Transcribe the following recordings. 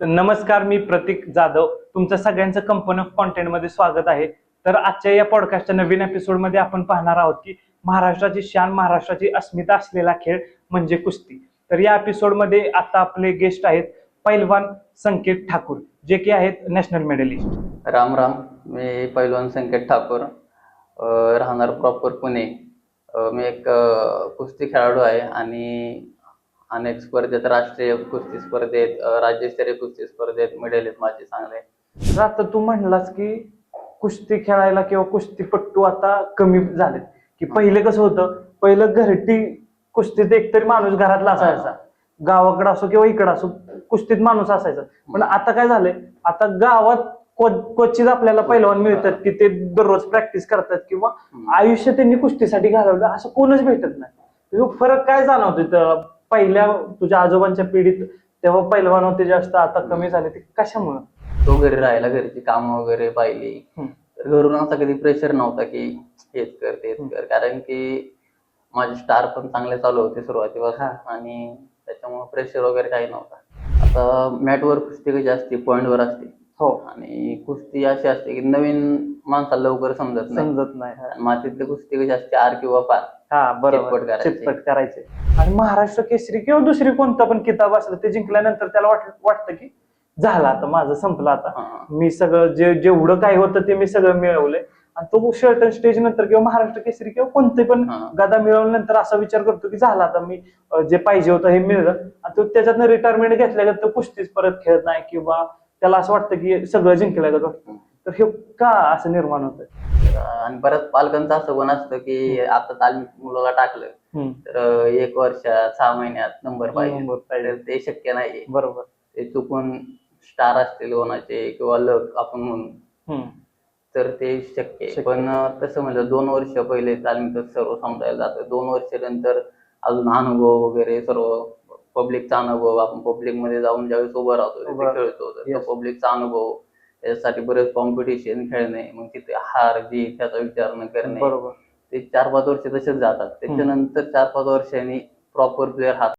नमस्कार, मी प्रतीक जाधव. तुमचं सगळ्यांचं कंपनी ऑफ कॉन्टेंट मध्ये स्वागत आहे. तर आजच्या या पॉडकास्टच्या नवीन एपिसोड मध्ये आपण पाहणार आहोत की महाराष्ट्राची शान, महाराष्ट्राची अस्मिता असलेला खेळ म्हणजे कुस्ती. तर या एपिसोड मध्ये आता आपले गेस्ट आहेत पैलवान संकेत ठाकूर, जे की आहेत नॅशनल मेडलिस्ट. राम राम. मी पैलवान संकेत ठाकूर, राहणार प्रॉपर पुणे. मी एक कुस्ती खेळाडू आहे आणि अनेक स्पर्धेत, राष्ट्रीय कुस्ती स्पर्धेत, राज्यस्तरीय कुस्ती स्पर्धेत मेडल आहेत माझे चांगले. तर आता तू म्हणलास की कुस्ती खेळायला किंवा कुस्तीपट्टू आता कमी झालेत, की पहिले कसं होतं, पहिलं घरटी कुस्तीत एकतरी माणूस घरातला असायचा, गावाकडे असो किंवा इकडे असो कुस्तीत माणूस असायचा. पण आता काय झालंय, आता गावात क्वचित आपल्याला पैलवान मिळतात की ते दररोज प्रॅक्टिस करतात किंवा आयुष्य त्यांनी कुस्तीसाठी घालवलं असं कोणच भेटत नाही. फरक काय जाणवतो पहिल्या तुझ्या आजोबांच्या पिढीत तेव्हा पैलवान होते जास्त, आता कमी झाले, ते कशामुळे? तो घरी राहायला, घरची कामं वगैरे पाहिली, तर घरून असा कधी प्रेशर नव्हता की हेच कर तेच कर, कारण की माझे स्टार पण चांगले चालू होते सुरुवातीपासून आणि त्याच्यामुळे प्रेशर वगैरे काही नव्हता. आता मॅटवर कुस्ती कशी असते, पॉइंटवर असते. हो. आणि कुस्ती अशी असते की नवीन माणसाला लवकर समजत नाही. मातीतली कुस्ती कशी असते, आर किंवा पार. हा, बरोबर, चितपट करायचे. आणि महाराष्ट्र केसरी किंवा दुसरी कोणता पण किताब असलं ते जिंकल्यानंतर त्याला वाटतं की झालं, आता माझं संपलं, आता मी सगळं जेवढं काय होतं ते मी सगळं मिळवलंय. आणि तो शर्टन स्टेज नंतर किंवा महाराष्ट्र केसरी किंवा कोणते पण गदा मिळवल्यानंतर असा विचार करतो की झाला, आता मी जे पाहिजे होतं हे मिळलं. आणि तो त्याच्यातनं रिटायरमेंट घेतल्या तो कुस्तीच परत खेळत नाही किंवा त्याला असं वाटतं की सगळं जिंकलं वाटतं. तर हे का असं निर्माण होतं? आणि परत पालकांचं असं पण असतं की आता तालमीत मुलाला टाकलं तर 1 वर्षात 6 महिन्यात नंबर पाहिजे, ते शक्य नाही. बरोबर. ते चुकून स्टार असतील कोणाचे किंवा लक आपण म्हणून, तर ते शक्य आहे. पण तसं म्हणलं 2 वर्ष पहिले तालमीतच सर्व समजायला जातं. 2 वर्ष नंतर अजून अनुभव वगैरे, सर्व पब्लिकचा अनुभव, आपण पब्लिक मध्ये जाऊन ज्यावेळेस उभं राहतो तिथे खेळतो, तर तो पब्लिकचा अनुभव, त्याच्यासाठी बरेच कॉम्पिटिशन खेळणे, मग तिथे हार जीत त्याचा विचार न करणे. बरोबर. ते 4-5 वर्ष तसेच जातात. त्याच्यानंतर 4-5 वर्षांनी प्रॉपर प्लेअर हात.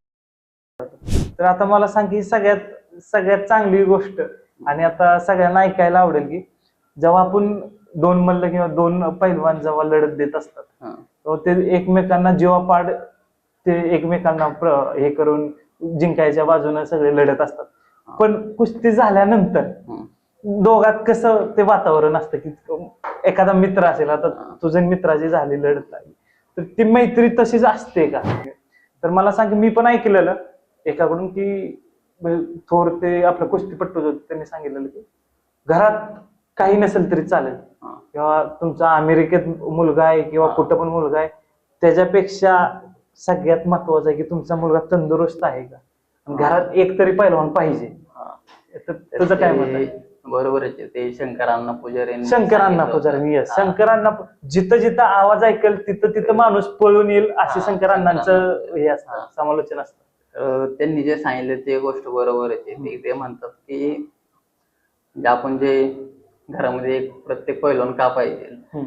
तर आता मला सांग की सगळ्यात चांगली गोष्ट, आणि आता सगळ्यांना ऐकायला आवडेल, की जेव्हा आपण 2 मल्ल किंवा 2 पैलवान जेव्हा लढत देत असतात तेव्हा ते एकमेकांना जीवापाड, ते एकमेकांना हे करून जिंकायच्या बाजूने सगळे लढत असतात. पण कुस्ती झाल्यानंतर दोघात कसं ते वातावरण असतं, की एखादा मित्र असेल, आता तुझ्या मित्राची झाली लढत आहे तर ती मैत्री तशीच असते का? तर मला सांग, मी पण ऐकलेलं एकाकडून की थोर ते आपलं कुस्तीपट्टू होतं, त्यांनी सांगितलेलं की घरात काही नसेल तरी चालेल, किंवा तुमचा अमेरिकेत मुलगा आहे किंवा कुठं पण मुलगा आहे, त्याच्यापेक्षा सगळ्यात महत्वाचं आहे की तुमचा मुलगा तंदुरुस्त आहे का, घरात एक तरी पैलवान पाहिजे. तुझं काय मत आहे? बरोबरच आहे. ते शंकरांना पुजारी, शंकरांना जिथं जिथं आवाज ऐकेल तिथं माणूस पळून येईल, असे शंकरांनाचं हे असतं, समालोचन असतं. त्यांनी जे सांगितलं ते गोष्ट बरोबरच आहे. ते म्हणतात की आपण जे घरामध्ये प्रत्येक पैलवान का पाहिजे,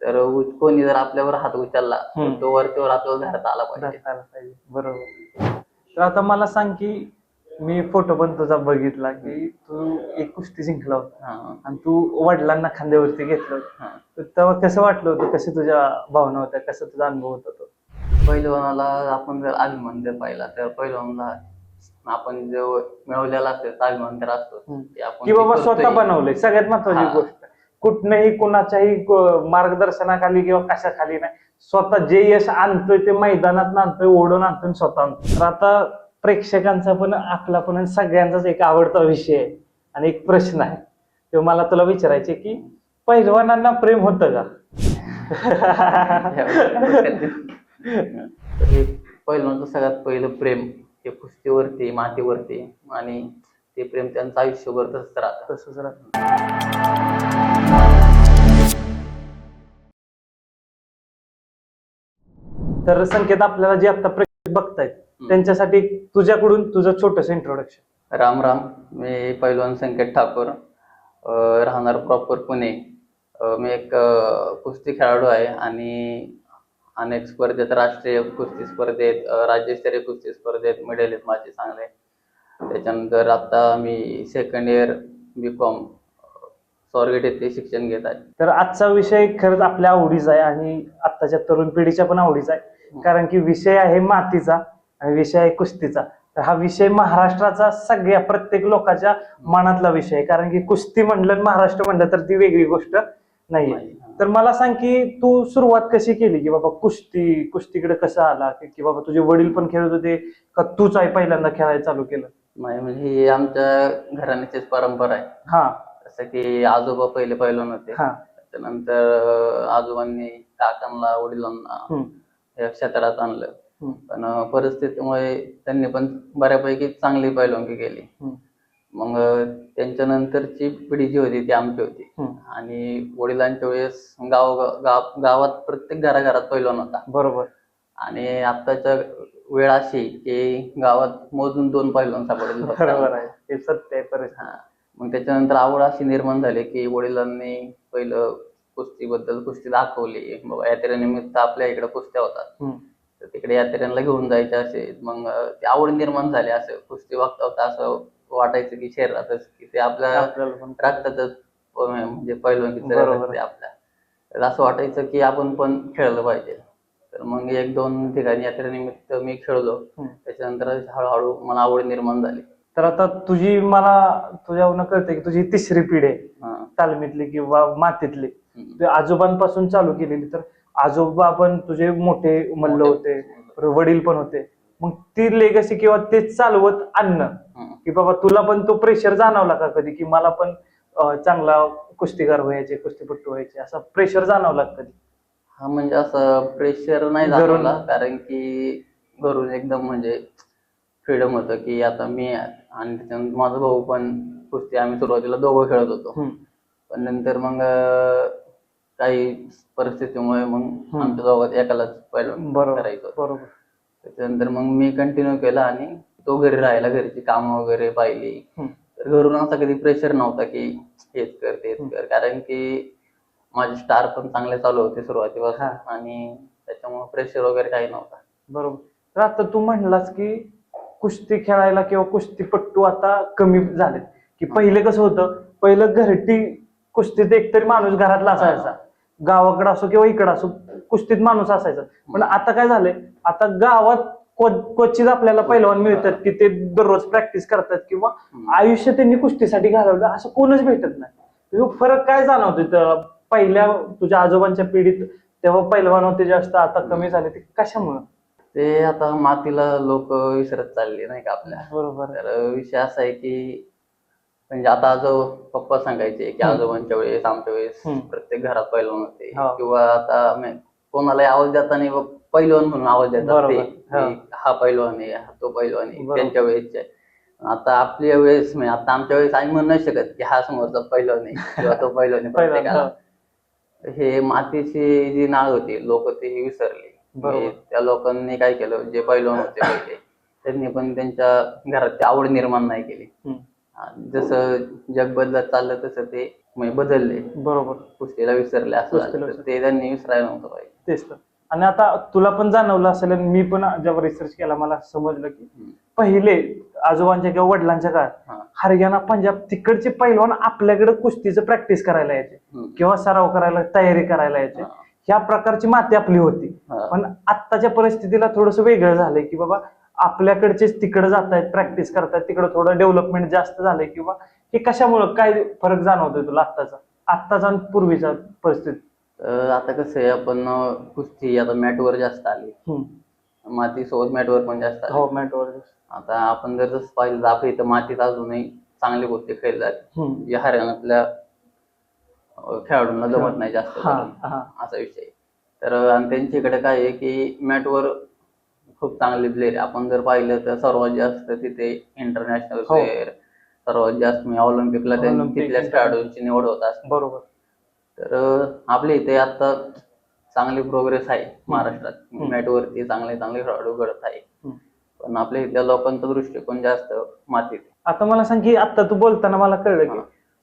तर कोणी जर आपल्यावर हात उचलला तर तो वरच्यावर आपल्याला धरता आला पाहिजे. बरोबर. तर आता मला सांग की मी फोटो पण तुझा बघितला की तू एक कुस्ती जिंकला होता आणि तू वडिलांना खांद्यावरती घेतलं होतं, तर तेव्हा कसं वाटलं होतं, कशी तुझ्या भावना होत्या, कसा तुझा अनुभव होता तो? पैलवानाला आपण जर अभिमान जर पाहिला तर पैलवानाला आपण जो मिळवलेला असेल अभिमान तर असतो की बाबा स्वतः बनवलंय. सगळ्यात महत्वाची गोष्ट, कुठनंही कुणाच्याही मार्गदर्शनाखाली किंवा कशाखाली नाही, स्वतः जे यश आणतोय ते मैदानात आणतोय, ओढून आणतोय, स्वतः आणतोय. तर आता प्रेक्षकांचा पण, आपला पण, सगळ्यांचाच एक आवडता विषय आहे आणि एक प्रश्न आहे, तो मला तुला विचारायचे की पैलवानांना प्रेम होतं का? पहिल्यांदा सगळ्यात पहिलं प्रेम हे कुस्तीवरती, मातीवरती, आणि ते प्रेम त्यांचं आयुष्यभर तसंच राहतं. तर संकेत, आपल्याला जे आता प्रेक्षक बघतायत त्यांच्यासाठी तुझ्याकडून तुझं छोटंसं इंट्रोडक्शन. राम राम. मी पैलवान संकेत ठाकूर, राहणार प्रॉपर पुणे. मी एक कुस्ती खेळाडू आहे आणि अनेक स्पर्धेत, राष्ट्रीय कुस्ती स्पर्धेत, राज्यस्तरीय कुस्ती स्पर्धेत मेडल आहेत माझे चांगले. त्याच्यानंतर आता मी सेकंड इयर B.Com स्वारगेट येथे शिक्षण घेत आहे. तर आजचा विषय खरंच आपल्या आवडीचा आहे आणि आत्ताच्या तरुण पिढीच्या पण आवडीचा आहे, कारण की विषय आहे मातीचा आणि विषय आहे कुस्तीचा. तर हा विषय महाराष्ट्राचा सगळ्या प्रत्येक लोकांच्या मनातला विषय आहे, कारण की कुस्ती म्हणलं महाराष्ट्र म्हणलं तर ती वेगळी गोष्ट नाहीये. तर मला सांग की तू सुरुवात कशी केली, की बाबा कुस्तीकडे कसं आला, की बाबा तुझे वडील पण खेळत होते का तूच आहे पहिल्यांदा खेळायला चालू केलं? नाही म्हणजे ही आमच्या घराण्याचीच परंपरा आहे. हा. जसं की आजोबा पहिले पैलवान होते, हा. त्याच्यानंतर आजोबांनी काकांना वडिलांना या क्षेत्रात आणलं, पण परिस्थितीमुळे त्यांनी पण बऱ्यापैकी चांगली पैलवानगी केली. मग त्यांच्यानंतरची पिढी जी होती ती आमची होती, आणि वडिलांच्या वेळेस गावात प्रत्येक घराघरात पैलवान होता. बरोबर. आणि आताच्या वेळ अशी की गावात मोजून 2 पैलवान सापडले. बरोबर आहे, हे सत्य आहे परिस्थिती. मग त्याच्यानंतर आवड अशी निर्माण झाली की वडिलांनी पहिलं कुस्ती दाखवली. बाबा यात्रेनिमित्त आपल्या इकडे कुस्त्या होतात, तर तिकडे यात्रेला घेऊन जायचे असे. मग ती आवड निर्माण झाली. असं कुस्ती बघता असं वाटायचं की शरीरातच, की ते आपल्या रक्तातच म्हणजे पैलवानकीचं आपल्या. तर असं वाटायचं की आपण पण खेळलं पाहिजे. तर मग 1-2 ठिकाणी यात्रेनिमित्त मी खेळलो. त्याच्यानंतर हळूहळू मला आवड निर्माण झाली. तर आता मला तुझ्यावरून कळतंय की तुझी 3री पिढी आहे तालमीतली किंवा मातीतली. तू आजोबांपासून चालू केलेली. तर आजोबा पण तुझे मोठे मल्ल होते, वडील पण होते. मग ती लेगसी किंवा तेच चालवत आणणं, की बाबा तुला पण तो प्रेशर जाणवला का कधी, की मला पण चांगला कुस्तीगार व्हायचे, कुस्तीपट्टू व्हायचे, असा प्रेशर जाणवला कधी? हा म्हणजे असं प्रेशर नाही जाणवला, कारण की घरून एकदम म्हणजे फ्रीडम होतं की आता मी आणि त्याच्यानंतर माझा भाऊ पण कुस्ती, आम्ही सुरुवातीला दोघं खेळत होतो. पण नंतर मग काही परिस्थितीमुळे मग आमच्या दोघात एकालाच पहिलं करायचं. बरोबर. त्याच्यानंतर मग मी कंटिन्यू केला आणि तो घरी राहायला, घरची कामं वगैरे पाहिली. तर घरून असा कधी प्रेशर नव्हता की हेच कर तेच कर, कारण की माझे स्टार पण चांगले चालू होते सुरुवातीपासून, आणि त्याच्यामुळे प्रेशर वगैरे काही नव्हता. बरोबर. तर आता तू म्हणलास की कुस्ती खेळायला किंवा कुस्तीपट्टू आता कमी झालेत, की पहिले कसं होतं, पहिलं घरटी कुस्तीत एकतरी माणूस घरातला असायचा, गावाकडे असो किंवा इकडे असो कुस्तीत माणूस असायचा. पण आता काय झालंय, आता गावात क्वचित आपल्याला पैलवान मिळतात की ते दररोज प्रॅक्टिस करतात किंवा आयुष्य त्यांनी कुस्तीसाठी घालवलं, असं कोणच भेटत नाही. फरक काय जाणवतोय पहिल्या तुझ्या आजोबांच्या पिढीत तेव्हा पैलवान होते जास्त, आता कमी झाले, ते कशामुळं? ते आता मातीला लोक विसरत चालले नाही का आपल्या. बरोबर. तर विषय असा आहे की म्हणजे आता पप्पा सांगायचे की आजोबांच्या वेळेस, आमच्या वेळेस प्रत्येक घरात पैलवान होते, किंवा आता कोणालाही आवाज देताना पैलवान म्हणून आवाज देतात, हा पैलवान आहे, तो पैलवान आहे, त्यांच्या वेळेसचे. आता आपल्या वेळेस म्हणजे आता आमच्या वेळेस आम्ही म्हणू नाही शकत की हा समोरचा पैलवान आहे किंवा तो पैलवान आहे प्रत्येकाला. हे मातीची जी नाळ होती लोक ते विसरले. त्या लोकांनी काय केलं, जे पैलवान होते पहिले त्यांनी पण त्यांच्या घरात आवड निर्माण नाही केली. जसं जग बदलत चाललं तसं ते बदलले. बरोबर. कुस्तीला विसरले, असं ते त्यांनी विसरायला नव्हतं पाहिजे. तेच तर. आणि आता तुला पण जाणवलं असेल, मी पण जेव्हा रिसर्च केला मला समजलं की पहिले आजोबांच्या किंवा वडिलांच्या काळात हरियाणा, पंजाब तिकडचे पैलवान आपल्याकडे कुस्तीचं प्रॅक्टिस करायला यायचे किंवा सराव करायला, तयारी करायला यायचे. ह्या प्रकारची माती आपली होती. पण आत्ताच्या परिस्थितीला थोडस वेगळं झालंय की बाबा आपल्याकडचेच तिकडे जात आहेत, प्रॅक्टिस करतायत, तिकडे थोडं डेव्हलपमेंट जास्त झालंय, किंवा हे कशामुळे काय फरक जाणवतोय तुला आत्ताचा आणि पूर्वीचा परिस्थिती? आता कसं आहे, आपण कुस्ती आता मॅटवर जास्त आली, माती सोबत मॅटवर पण जास्त आली. हो, मॅटवर. आता आपण जर जसं पाहिलं, आपल्या इथं मातीत अजूनही चांगली कुस्ती खेळली जाते, जे हरियाणातल्या खेळाडूंना जमत नाही जास्त, असा विषय. तर आणि त्यांच्याकडे काय आहे की मॅटवर खूप चांगले प्लेयर. आपण जर पाहिलं तर सर्वात जास्त तिथे इंटरनॅशनल प्लेयर, सर्वात जास्त ऑलिम्पिकला तिथल्या खेळाडूंची निवड होत असते. बरोबर. तर आपल्या इथे आता चांगली प्रोग्रेस आहे महाराष्ट्रात, मॅटवरती चांगले चांगले खेळाडू घडत आहे, पण आपल्या इथल्या लोकांचा दृष्टिकोन जास्त मातीत. आता मला सांग की आता तू बोलताना मला कळलं की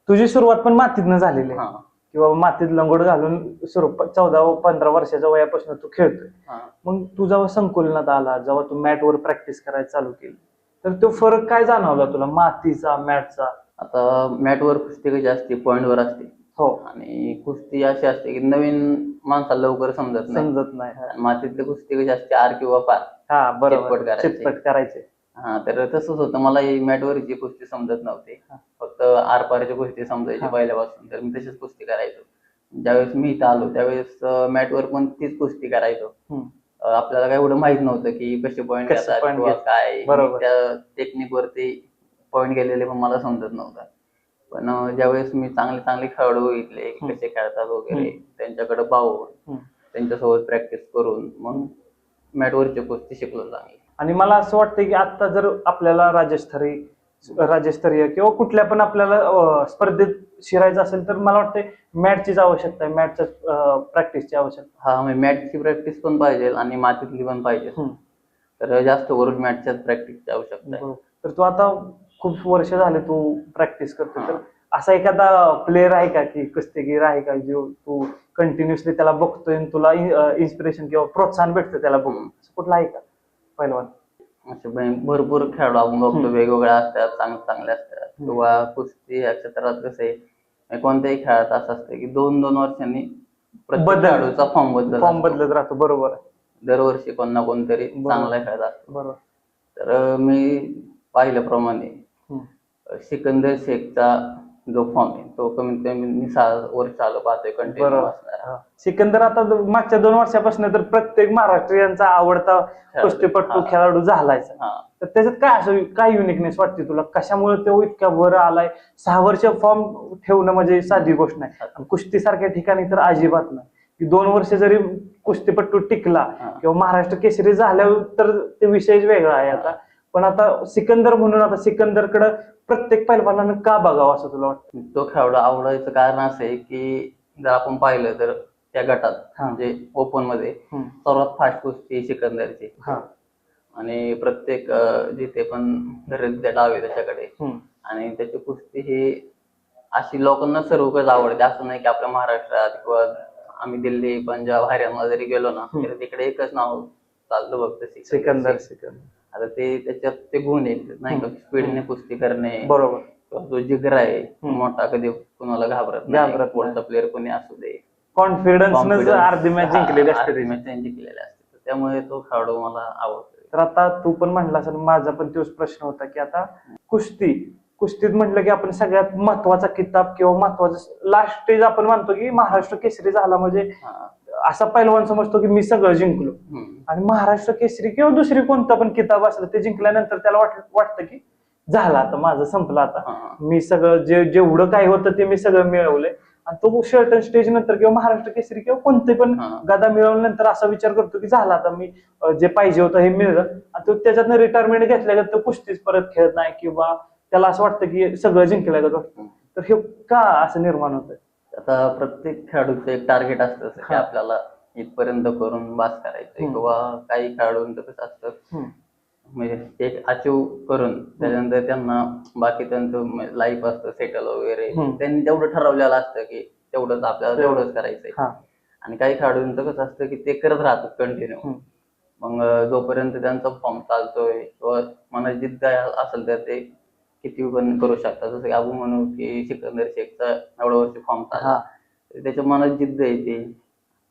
तुझी सुरुवात पण मातीतनं झालेली आहे, किंवा मातीत लंगोट घालून 14-15 वर्षाच्या वयापासून तू खेळतोय. मग तू जेव्हा संकुलनात आला, जेव्हा तू मॅटवर प्रॅक्टिस करायला चालू केली, तर तो फरक काय जाणवला तुला मातीचा मॅटचा? आता मॅटवर कुस्ती कशी असते, पॉइंटवर असते. हो. आणि कुस्ती अशी असते की नवीन माणसाला लवकर समजत नाही. आणि मातीतली कुस्ती कशी असते, आर किंवा पार. हा बरोबर, करायचे. चितपट करायचे. हा, तर तसंच होतं. मला ही मॅटवरची कुस्ती समजत नव्हती. फक्त आरपारची कुस्ती समजायची पहिल्यापासून. तर मी तशीच कुस्ती करायचो. ज्यावेळेस मी इथं आलो त्यावेळेस मॅटवर पण तीच कुस्ती करायचो. आपल्याला काय एवढं माहित नव्हतं की कसे पॉईंट घेतात किंवा काय. त्या टेक्निक वरती पॉईंट गेलेले पण मला समजत नव्हतं. पण ज्यावेळेस मी चांगले चांगले खेळाडू बघितले कसे खेळतात वगैरे, त्यांच्याकडे पाहून त्यांच्यासोबत प्रॅक्टिस करून मग मॅटवरची कुस्ती शिकलो चांगली. आणि मला असं वाटतं की आता जर आपल्याला राज्यस्तरीय किंवा कुठल्या पण आपल्याला स्पर्धेत शिरायचं असेल तर मला वाटतं मॅटचीच आवश्यकता आहे, मॅटच्या प्रॅक्टिसची आवश्यकता. हा, मॅटची प्रॅक्टिस पण पाहिजे आणि मातीतली पण पाहिजे. तर जास्त करून मॅटच्याच प्रॅक्टिसची आवश्यकता आहे. तर तू आता खूप वर्ष झाले तू प्रॅक्टिस करतो, तर असा एखादा प्लेअर आहे का की कुस्तीगीर आहे का जो तू कंटिन्युअसली त्याला बघतोय आणि तुला इन्स्पिरेशन किंवा प्रोत्साहन भेटतं त्याला बघून, कुठला आहे का पहिलवान? असे भरपूर खेळाडू आपण बघतो, वेगवेगळ्या असतात, चांगले असतात. किंवा कुस्ती या क्षेत्रात कसं आहे, कोणत्याही खेळात असं असतं की 2-2 वर्षांनी प्रत्येक खेळाडूचा फॉर्म बदलत राहतो. बरोबर आहे. दरवर्षी कोण ना कोणतरी चांगला खेळत असतो. बरोबर. तर मी पाहिल्याप्रमाणे सिकंदर शेखचा जो फॉर्म आहे तो कमीत कमी मी 6 वर्ष चालू पाहतोय कंटिन्यू असणार. सिकंदर आता मागच्या 2 वर्षापासून तर प्रत्येक महाराष्ट्रीयांचा आवडता कुस्तीपटू खेळाडू झालायचा. तर त्याच्यात काय असं काय युनिकनेस वाटते तुला? कशामुळे तो इतक्या वर आलाय? 6 वर्ष फॉर्म ठेवणं म्हणजे साधी गोष्ट नाही. कुस्ती सारख्या ठिकाणी तर अजिबात नाही की 2 वर्ष जरी कुस्तीपटू टिकला किंवा महाराष्ट्र केसरी झाल्यावर तर ते विषयच वेगळा आहे आता. पण आता सिकंदर म्हणून आता सिकंदरकडे प्रत्येक पैलवानानं का बघावं असं तुला वाटतं? तो खेळाडू आवडायचं कारण असं आहे की जर आपण पाहिलं तर त्या गटात म्हणजे ओपन मध्ये सर्वात फास्ट कुस्ती सिकंदरची. आणि प्रत्येक जिथे पण डावे त्याच्याकडे. आणि त्याची कुस्ती ही अशी लोकांना सर्वच आवडते. असं नाही की आपल्या महाराष्ट्रात किंवा आम्ही दिल्ली, पंजाब, हरियाणा जरी गेलो ना तर तिकडे एकच नाव चालतं बघतं, सिकंदर. आता ते त्याच्यात ते गुण आहेत नाही का, स्पीडने कुस्ती करणे. बरोबर. जो जिगरा आहे मोठा, कधी कुणाला घाबरत नाही. पुढचा प्लेअर कोणी असू दे, कॉन्फिडन्स अर्धी मॅच जिंकलेली असते. त्यामुळे तो खेळाडू मला आवडतो. तर आता तू पण म्हणला असेल, माझा पण तोच प्रश्न होता की आता कुस्तीत म्हटलं की आपण सगळ्यात महत्वाचा किताब किंवा महत्वाचा लास्ट स्टेज आपण मानतो की महाराष्ट्र केसरी झाला म्हणजे असा पैलवान समजतो की मी सगळं जिंकलो. आणि महाराष्ट्र केसरी किंवा दुसरी कोणता पण किताब असलं ते जिंकल्यानंतर त्याला वाटतं की झालं आता माझं संपलं, आता मी सगळं जेवढं काय होतं ते मी सगळं मिळवलंय. आणि तो शर्टन स्टेज नंतर किंवा महाराष्ट्र केसरी किंवा कोणते पण गदा मिळवल्यानंतर असा विचार करतो की झाला आता मी जे पाहिजे होतं हे मिळलं. आणि तो त्याच्यातनं रिटायरमेंट घेतल्यागत तो कुस्तीच परत खेळत नाही किंवा त्याला असं वाटतं की सगळं जिंकल्यागत वाटतं. तर हे का असं निर्माण होतं? आता प्रत्येक खेळाडूचं एक टार्गेट असतं की आपल्याला इथपर्यंत करून बास करायचंय. किंवा काही खेळाडूंचं कसं असतं म्हणजे एक अचीव करून त्याच्यानंतर त्यांना बाकी त्यांचं लाईफ असतं सेटल वगैरे, त्यांनी तेवढं ठरवलेलं असतं की तेवढंच आपल्याला तेवढंच करायचंय. आणि काही खेळाडूंचं कसं असतं की ते करत राहतात कंटिन्यू. मग जोपर्यंत त्यांचा फॉर्म चालतोय किंवा मनात जिद्द असेल तर ते किती पण करू शकतात. जसं की आपण म्हणू की सिकंदर शेखचा एवढं वर्ष फॉर्म चालला, त्याच्या मनात जिद्द येते,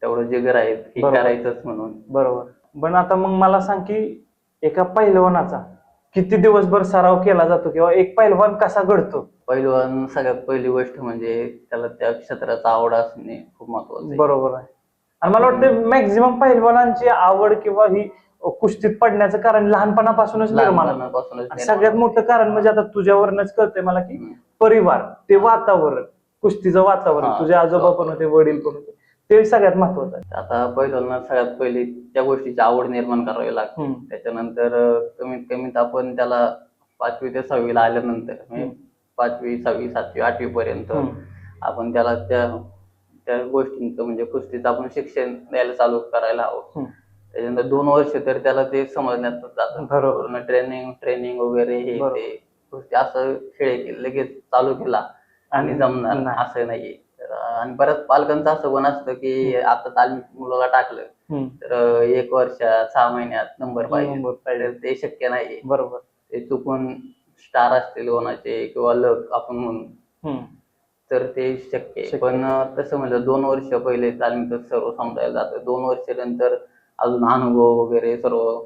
तेवढं जिगर आहे की करायचंच म्हणून. बरोबर. पण आता मग मला सांग की एका पैलवानाचा किती दिवसभर सराव केला जातो किंवा एक पैलवान कसा घडतो? पैलवान सगळ्यात पहिली गोष्ट म्हणजे त्याला त्या क्षेत्राचा आवड असणे खूप महत्वाचं आहे. बरोबर आहे. आणि मला वाटतं मॅक्झिमम पैलवानांची आवड किंवा ही कुस्तीत पडण्याचं कारण लहानपणापासूनच निर्माण होतं. सगळ्यात मोठं कारण म्हणजे आता तुझ्यावरनच कळतंय मला की परिवार, ते वातावरण, कुस्तीचं वातावरण, तुझे आजोबा पण होते, वडील पण होते, ते सगळ्यात महत्वाचं आहे. आता पैलवानांना सगळ्यात पहिली त्या गोष्टीची आवड निर्माण करावी लागते. त्याच्यानंतर कमीत कमीत आपण त्याला 5वी ते 6वी आल्यानंतर म्हणजे 5वी, 6वी, 7वी, 8वी पर्यंत आपण त्याला त्या गोष्टींचं म्हणजे कुस्तीचं आपण शिक्षण द्यायला चालू करायला हवं. त्याच्यानंतर 2 वर्ष तर त्याला ते समजण्यात जातं. पूर्ण ट्रेनिंग वगैरे हे ते कुस्ती असं खेळ लगेच चालू केला आणि जमणार असं नाहीये. आणि बऱ्याच पालकांचं असं पण असतं की आता तालमी मुलाला टाकलं तर 1 वर्षात 6 महिन्यात नंबर पाहिजे, तर ते शक्य नाहीये. बरोबर. ते चुकून स्टार असतील कोणाचे किंवा लक आपण म्हणू तर ते शक्य आहे. पण तसं म्हणलं 2 वर्ष पहिले तालमीत सर्व समजायला जातं. 2 वर्षानंतर अजून अनुभव वगैरे सर्व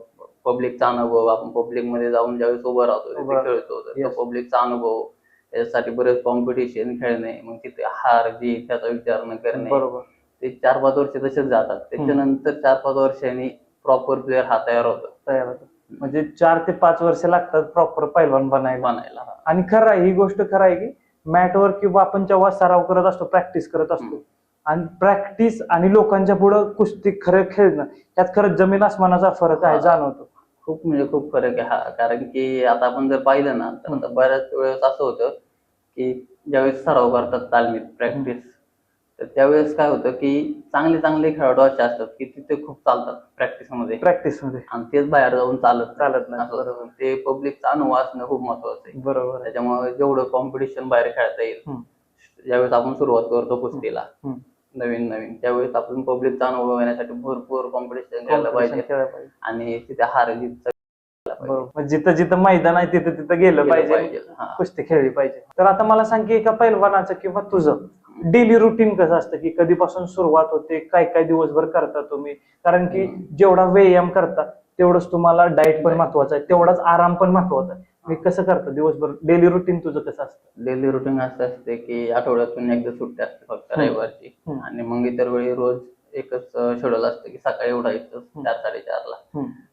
पब्लिकचा अनुभव, आपण पब्लिक मध्ये जाऊन ज्यावेळेस उभं राहतो तिथे खेळतो तर तो पब्लिकचा अनुभव, त्याच्यासाठी बरेच कॉम्पिटिशन खेळणे, मग तिथे हार जीत त्याचा विचार न करणे, ते 4-5 वर्ष तसेच जातात. त्याच्यानंतर 4-5 वर्षांनी प्रॉपर प्लेअर हा तयार होतो. म्हणजे 4 ते 5 वर्ष लागतात प्रॉपर पैलवान बनायला. आणि खरं आहे, ही गोष्ट खरं आहे की मॅटवर किंवा आपण जेव्हा सराव करत असतो, प्रॅक्टिस करत असतो, आणि प्रॅक्टिस आणि लोकांच्या पुढे कुस्ती खरं खेळणं यात खरंच जमीन आसमानाचा फरक आहे, जाणवतो. खूप म्हणजे खूप फरक आहे हा. कारण की आता आपण जर पाहिलं ना तर आता बऱ्याच वेळेस असं होतं की ज्यावेळेस सराव करतात तालमीत प्रॅक्टिस, तर त्यावेळेस काय होतं की चांगले खेळाडू असे असतात की तिथे खूप चालतात प्रॅक्टिसमध्ये आणि तेच बाहेर जाऊन चालत नाही. ते पब्लिकचा अनुभव असणं खूप महत्वाचं आहे. बरोबर. त्याच्यामुळे जेवढं कॉम्पिटिशन बाहेर खेळता येईल, ज्यावेळेस आपण सुरुवात करतो कुस्तीला नवीन त्यावेळेस आपण पब्लिकचा अनुभव घेण्यासाठी भरपूर कॉम्पिटिशन खेळायला पाहिजे आणि तिथे हार जीत जिथं जिथं मैदान आहे तिथं तिथं गेलं पाहिजे, कुस्ती खेळली पाहिजे. तर आता मला सांग की एका पैलवानाचं किंवा तुझं डेली रुटीन कसं असतं, की कधीपासून सुरुवात होते, काय काय दिवसभर करता तुम्ही? कारण की जेवढा व्यायाम करता तेवढंच तुम्हाला डाएट पण महत्वाचं आहे, तेवढाच आराम पण महत्वाचा आहे. मी कसं करतो दिवसभर, डेली रुटीन तुझं कसं असतं? डेली रुटीन असं असते की आठवड्यातून एकदा सुट्टी असते फक्त रविवारची, आणि मग इतर वेळी रोज एकच शेड्यूल असतं की सकाळी उठायचं 4-4:30 ला,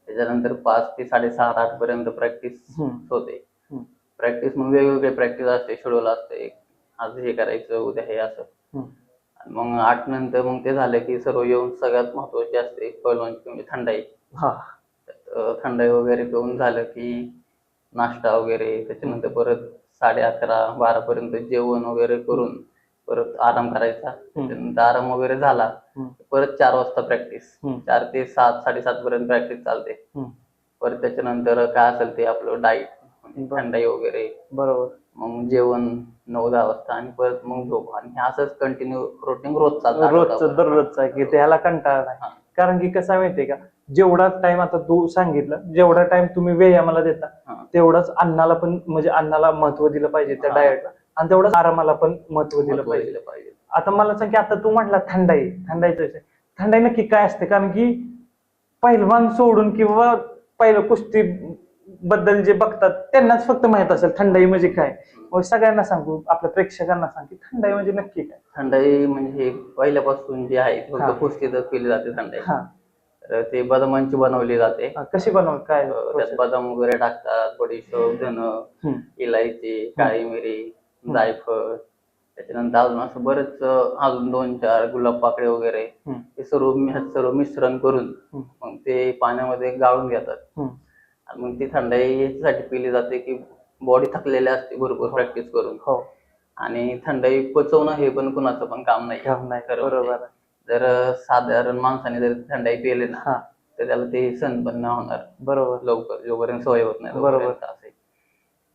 त्याच्यानंतर 5 ते 6:30-8 पर्यंत प्रॅक्टिस होते. प्रॅक्टिस मग वेगवेगळे प्रॅक्टिस असते, शेड्यूल असते, आज हे करायचं उद्या हे असं. मग 8 नंतर मग ते झालं की सर्व येऊन सगळ्यात महत्वाची असते पहिलवानची म्हणजे थंडाई. थंडाई वगैरे पिऊन झालं की नाश्ता वगैरे, त्याच्यानंतर परत 11:30-12 पर्यंत जेवण वगैरे करून परत आराम करायचा. त्यानंतर आराम वगैरे झाला परत 4 वाजता प्रॅक्टिस, 4 ते 7-7:30 पर्यंत प्रॅक्टिस चालते. परत त्याच्यानंतर काय असेल ते आपलं डाईट, थंडाई वगैरे, बरोबर, मग जेवण 9-10 वाजता आणि परत मग झोप, आणि असंच कंटिन्यू रुटीन रोज चालतं, रोजचं दररोजचं आहे की त्याला कंटाळा नाही. कारण की कसं माहितीये का, जेवढा टाइम आता तू सांगितलं, जेवढा टाइम तुम्ही व्यायामाला देता तेवढाच अन्नाला पण, म्हणजे अन्नाला महत्व दिलं पाहिजे त्या डाएटला, आणि तेवढंच आरामाला पण महत्व दिलं पाहिजे. आता मला सांग की आता तू म्हटला थंडाईचं विषय, थंडाई नक्की काय असते? कारण की पहिलवान सोडून किंवा पहिलं कुस्ती बद्दल जे बघतात त्यांनाच फक्त माहित असेल थंडाई म्हणजे काय. मग सगळ्यांना सांगू, आपल्या प्रेक्षकांना सांग की थंडाई म्हणजे नक्की काय? थंडाई म्हणजे पहिल्यापासून जे आहे फक्त कुस्तीतच केली जाते थंडाई. तर ते बदामांची बनवली जाते. कशी बनव, काय त्यात बदाम वगैरे टाकतात, बडीशोप, धन, इलायची, काळी मिरी, जायफळ, त्याच्यानंतर अजून असं बरेच अजून 2-4 गुलाब पाकळे वगैरे, हे सर्व मिश्रण करून मग ते पाण्यामध्ये गाळून घेतात. आणि मग ती थंडाई याच्यासाठी पिली जाते की बॉडी थकलेली असते भरपूर प्रॅक्टिस करून, आणि थंडाई पचवणं हे पण कुणाचं पण काम नाही. बरोबर. जर साधारण माणसाने जर थंडाई पिली ना तर त्याला ते सण पण नाही होणार बरोबर लवकर, जोपर्यंत सवय होत नाही बरोबर.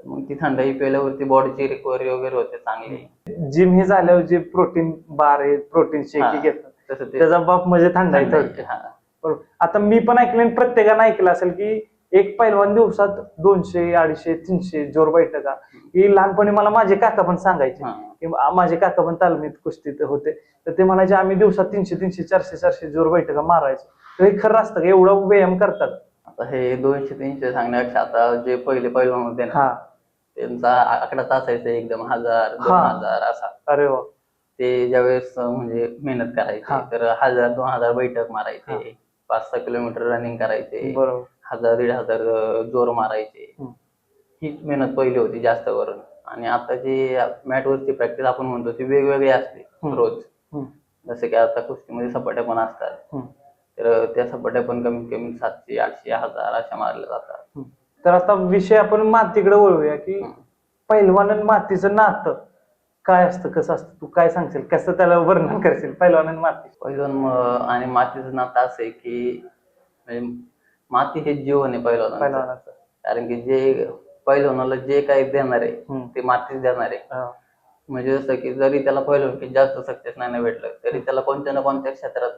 मग ती थंडाई पिल्यावरती बॉडीची रिकव्हरी वगैरे होते चांगली. जिम हे झाल्यावर जे प्रोटीन बार आहे, प्रोटीन शेक घेतात, त्याचा बाप म्हणजे थंडाई. बरोबर. आता मी पण ऐकलं, प्रत्येकानं ऐकलं असेल की एक पैलवान दिवसात 200, 250, 300 जोर बैठका. ही लहानपणी मला माझे काका पण सांगायचे की माझे काका पण तालमीत कुस्तीत होते, तर ते म्हणायचे आम्ही दिवसात 300, 400 जोर बैठका मारायचो. तर हे खरं असतं का, एवढं व्यायाम करतात? आता हे 200-300 सांगण्यापेक्षा आता जे पहिले पैलवान होते ना त्यांचा आकडा असायचा एकदम 1000-2000 असा. अरे वा. ते ज्यावेळेस म्हणजे मेहनत करायचे तर 1000-2000 बैठक मारायचे, 5-6 किलोमीटर रनिंग करायचे, 1000-1500 जोर मारायचे. हीच मेहनत पहिली होती जास्त करून. आणि आता जी मॅटवरची प्रॅक्टिस आपण म्हणतो ती वेगवेगळी असते रोज. जसं की आता कुस्तीमध्ये सपाट्या पण असतात, तर त्या सपाट्या पण कमीत कमी 700, 800, 1000 अशा मारल्या जातात. तर आता विषय आपण मातीकडे वळूया की पैलवान आणि मातीचं नातं काय असतं, कसं असतं? तू काय सांगशील, कसं त्याला वर्णन करशील पैलवान आणि माती? पैलवान आणि मातीचं नातं असं आहे की म्हणजे माती हे जीवन आहे पैलवानाचं. कारण की जे पैलवानाला जे काही देणार आहे ते मातीच देणार आहे. म्हणजे जसं की जरी त्याला पैलवान जास्त सक्सेस नाही भेटलं तरी त्याला कोणत्या ना कोणत्या क्षेत्रात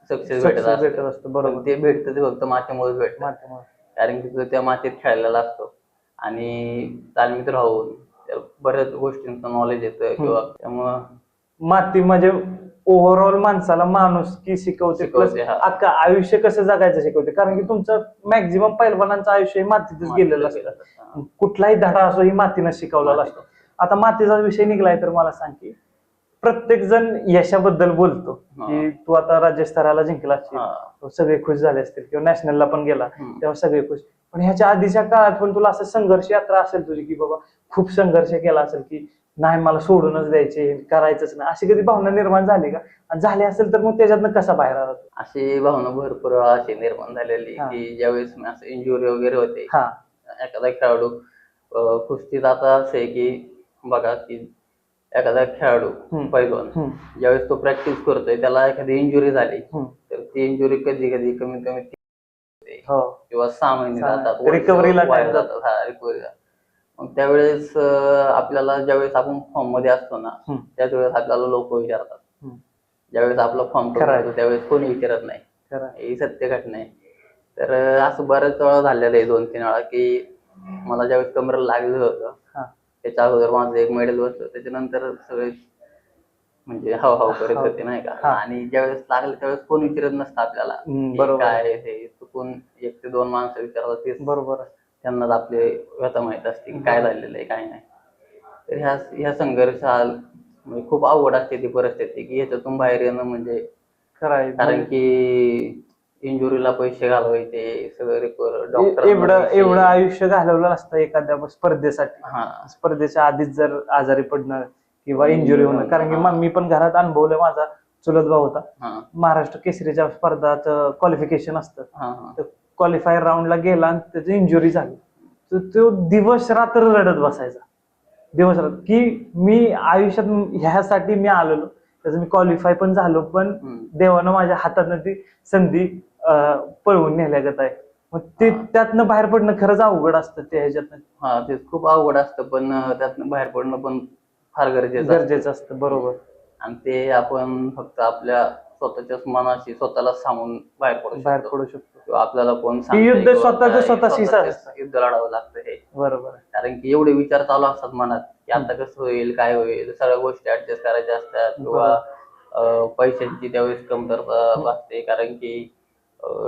सक्सेस भेटत असतं. बरोबर. ते भेटतं ते फक्त मातीमुळेच भेटतं, कारण की तो त्या मातीत खेळलेला असतो. आणि तालमीत राहून त्या बऱ्याच गोष्टींचं नॉलेज येतं किंवा त्यामुळं माती म्हणजे ओव्हरऑल माणसाला माणूस की शिकवते प्लस शिकवते, हा. अख्खं आयुष्य कसं जगायचं शिकवते, कारण की तुमचं मॅक्झिमम पैलवानांचं आयुष्य हे मातीतच गेलेलं असतं. कुठलाही धडा असो ही मातीनं शिकवलेला असतो. आता मातीचा विषय निघलाय तर मला सांग की प्रत्येक जण यशाबद्दल बोलतो की तू आता राज्यस्तराला जिंकला असशील, सगळे खुश झाले असतील, किंवा नॅशनलला पण गेला तेव्हा सगळे खुश. पण ह्याच्या आधीच्या काळात पण तुला असं संघर्ष यात्रा असेल तुझी की बाबा खूप संघर्ष केला असेल की नाही मला सोडूनच द्यायचे, करायचंच नाही, अशी कधी भावना निर्माण झाली का? आणि झाली असेल तर मग त्याच्यातनं कसा बाहेर आला? अशी भावना भरपूर वेळा अशी निर्माण झालेली की ज्यावेळेस मी असं इंजुरी वगैरे होते, एखादा खेळाडू कुस्तीत आता असं आहे की बघा की एखादा खेळाडू पैलवान ज्यावेळेस तो प्रॅक्टिस करतोय त्याला एखादी इंजुरी झाली तर ती इंजुरी कधी कधी कमीत कमी किंवा 6 महिने जातात, रिकव्हरीला जातात. रिकव्हरी. मग त्यावेळेस आपल्याला ज्यावेळेस आपण फॉर्म मध्ये असतो ना त्याच वेळेस आपल्याला लोक विचारतात, ज्यावेळेस आपला फॉर्म करतो त्यावेळेस कोणी विचारत नाही. ही सत्य घटना आहे. तर असं बऱ्याच वेळा झालेलं आहे, 2-3 वेळा की मला ज्यावेळेस कमरेला लागलं होतं त्याच्या अगोदर माझं एक मेडल बसलं, त्याच्यानंतर सगळे म्हणजे हाव करत होते नाही का. आणि ज्यावेळेस लागलं त्यावेळेस कोण विचारत नसतं आपल्याला काय हे चुकून 1 ते 2 माणसं विचारतात, तेच बरोबर त्यांनाच आपले व्यथा माहित असते की काय झालेलं आहे काय नाही. तर ह्या संघर्षात म्हणजे खूप अवघड असते ती परिस्थिती की ह्याच्यातून बाहेर येणं म्हणजे कारण की इंजुरीला पैसे घालवायचे सगळं डॉक्टर एवढं आयुष्य घालवलं असतं एखाद्या स्पर्धेसाठी. स्पर्धेच्या आधीच जर आजारी पडणं किंवा इंजुरी होणं, कारण की मी पण घरात अनुभवलं, माझा चुलत भाऊ होता, महाराष्ट्र केसरीच्या स्पर्धात क्वालिफिकेशन असतं, तर क्वालिफायर राऊंडला गेला आणि त्याची इंजुरी झाली तर तो दिवस रात्र रडत बसायचा, दिवस रात्र की मी आयुष्यात ह्यासाठी मी आलेलो, त्याचं मी क्वालिफाय पण झालो, पण देवानं माझ्या हातातनं ती संधी पळवून नेल्यागत आहे. मग ते त्यातनं बाहेर पडणं खरंच अवघड असतं ते ह्याच्यातनं. ते खूप अवघड असतं, पण त्यातनं बाहेर पडणं पण फार गरजेचं असतं. बरोबर. आणि ते आपण फक्त आपल्या स्वतःच्याच मनाशी स्वतःला सांगून बाहेर पडू शकतो किंवा आपल्याला कोण युद्ध स्वतःच युद्ध लढावं लागतं हे. बरोबर. कारण की एवढे विचार चालू असतात मनात की आता कसं होईल काय होईल, सगळ्या गोष्टी ऍडजस्ट करायच्या असतात किंवा पैशांची त्यावेळेस कमतरता भासते, कारण की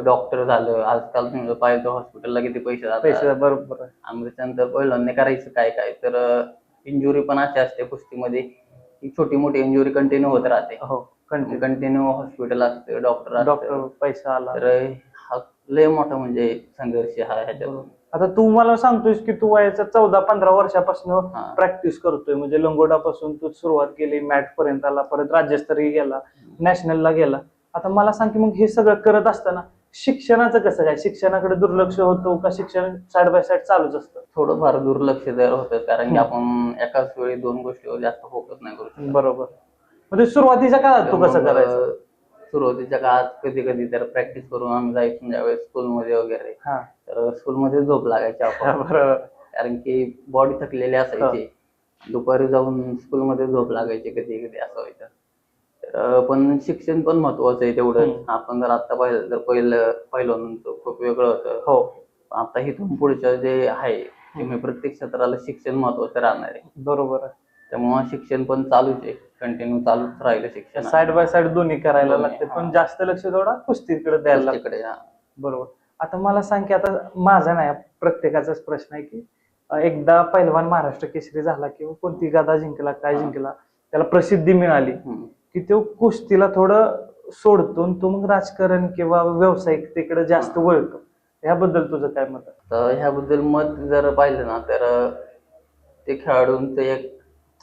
डॉक्टर झालं आजकाल तुम्ही पाहिजे हॉस्पिटलला किती पैसे जातात. बरोबर. आणि त्याच्यानंतर पहिल्यांदा करायचं काय काय तर इंजुरी पण अशी असते कुस्तीमध्ये की छोटी मोठी इंजुरी कंटिन्यू होत राहते, कंटिन्यू हॉस्पिटल असते, डॉक्टर पैसा आला तर हा लय मोठा म्हणजे संघर्ष हा ह्याच्यात. आता तू मला सांगतोयस की तू वयाच्या 14-15 वर्षापासून प्रॅक्टिस करतोय, म्हणजे लंगोटापासून तू सुरुवात केली, मॅट पर्यंत आला, परत राज्यस्तरीय गेला, नॅशनलला गेला. आता मला सांग की मग हे सगळं करत असताना शिक्षणाचं कसं काय? शिक्षणाकडे दुर्लक्ष होतो का शिक्षण साइड बाय साइड चालूच असतं? थोडंफार दुर्लक्ष होतं, कारण की आपण एकाच वेळी 2 गोष्टीवर जास्त फोकस नाही करू शकत. बरोबर. म्हणजे सुरुवातीच्या काळात तू कसं करायचं? सुरुवातीच्या काळात कधी कधी तर प्रॅक्टिस करून आम्ही जायचो ज्यावेळेस स्कूलमध्ये वगैरे, तर स्कूलमध्ये झोप लागायची आपण, कारण की बॉडी थकलेली असायची, दुपारी जाऊन स्कूलमध्ये झोप लागायची कधी कधी असं व्हायचं. तर पण शिक्षण पण महत्वाचं आहे तेवढं. आपण जर आता पाहिलं तर पहिलं खूप वेगळं होतं. आता इथून पुढचं जे आहे ते प्रत्येक क्षेत्राला शिक्षण महत्वाचं राहणार आहे. बरोबर आहे. त्यामुळे शिक्षण पण चालूच आहे, कंटिन्यू चालूच राहिलं शिक्षण. साइड बाय साइड दोन्ही करायला लागते, पण जास्त लक्ष थोडा कुस्तीकडे द्यायला लागते. बरोबर. आता मला सांग की आता माझा नाही प्रत्येकाचाच प्रश्न आहे की एकदा पहिलवान महाराष्ट्र केसरी झाला किंवा कोणती गदा जिंकला काय जिंकला त्याला प्रसिद्धी मिळाली की तो कुस्तीला थोडं सोडतो, तो मग राजकारण किंवा व्यावसायिकतेकडे जास्त वळतो. ह्याबद्दल तुझं काय मत आहे? तर ह्याबद्दल मत जर पाहिलं ना तर ते खेळाडूंचं एक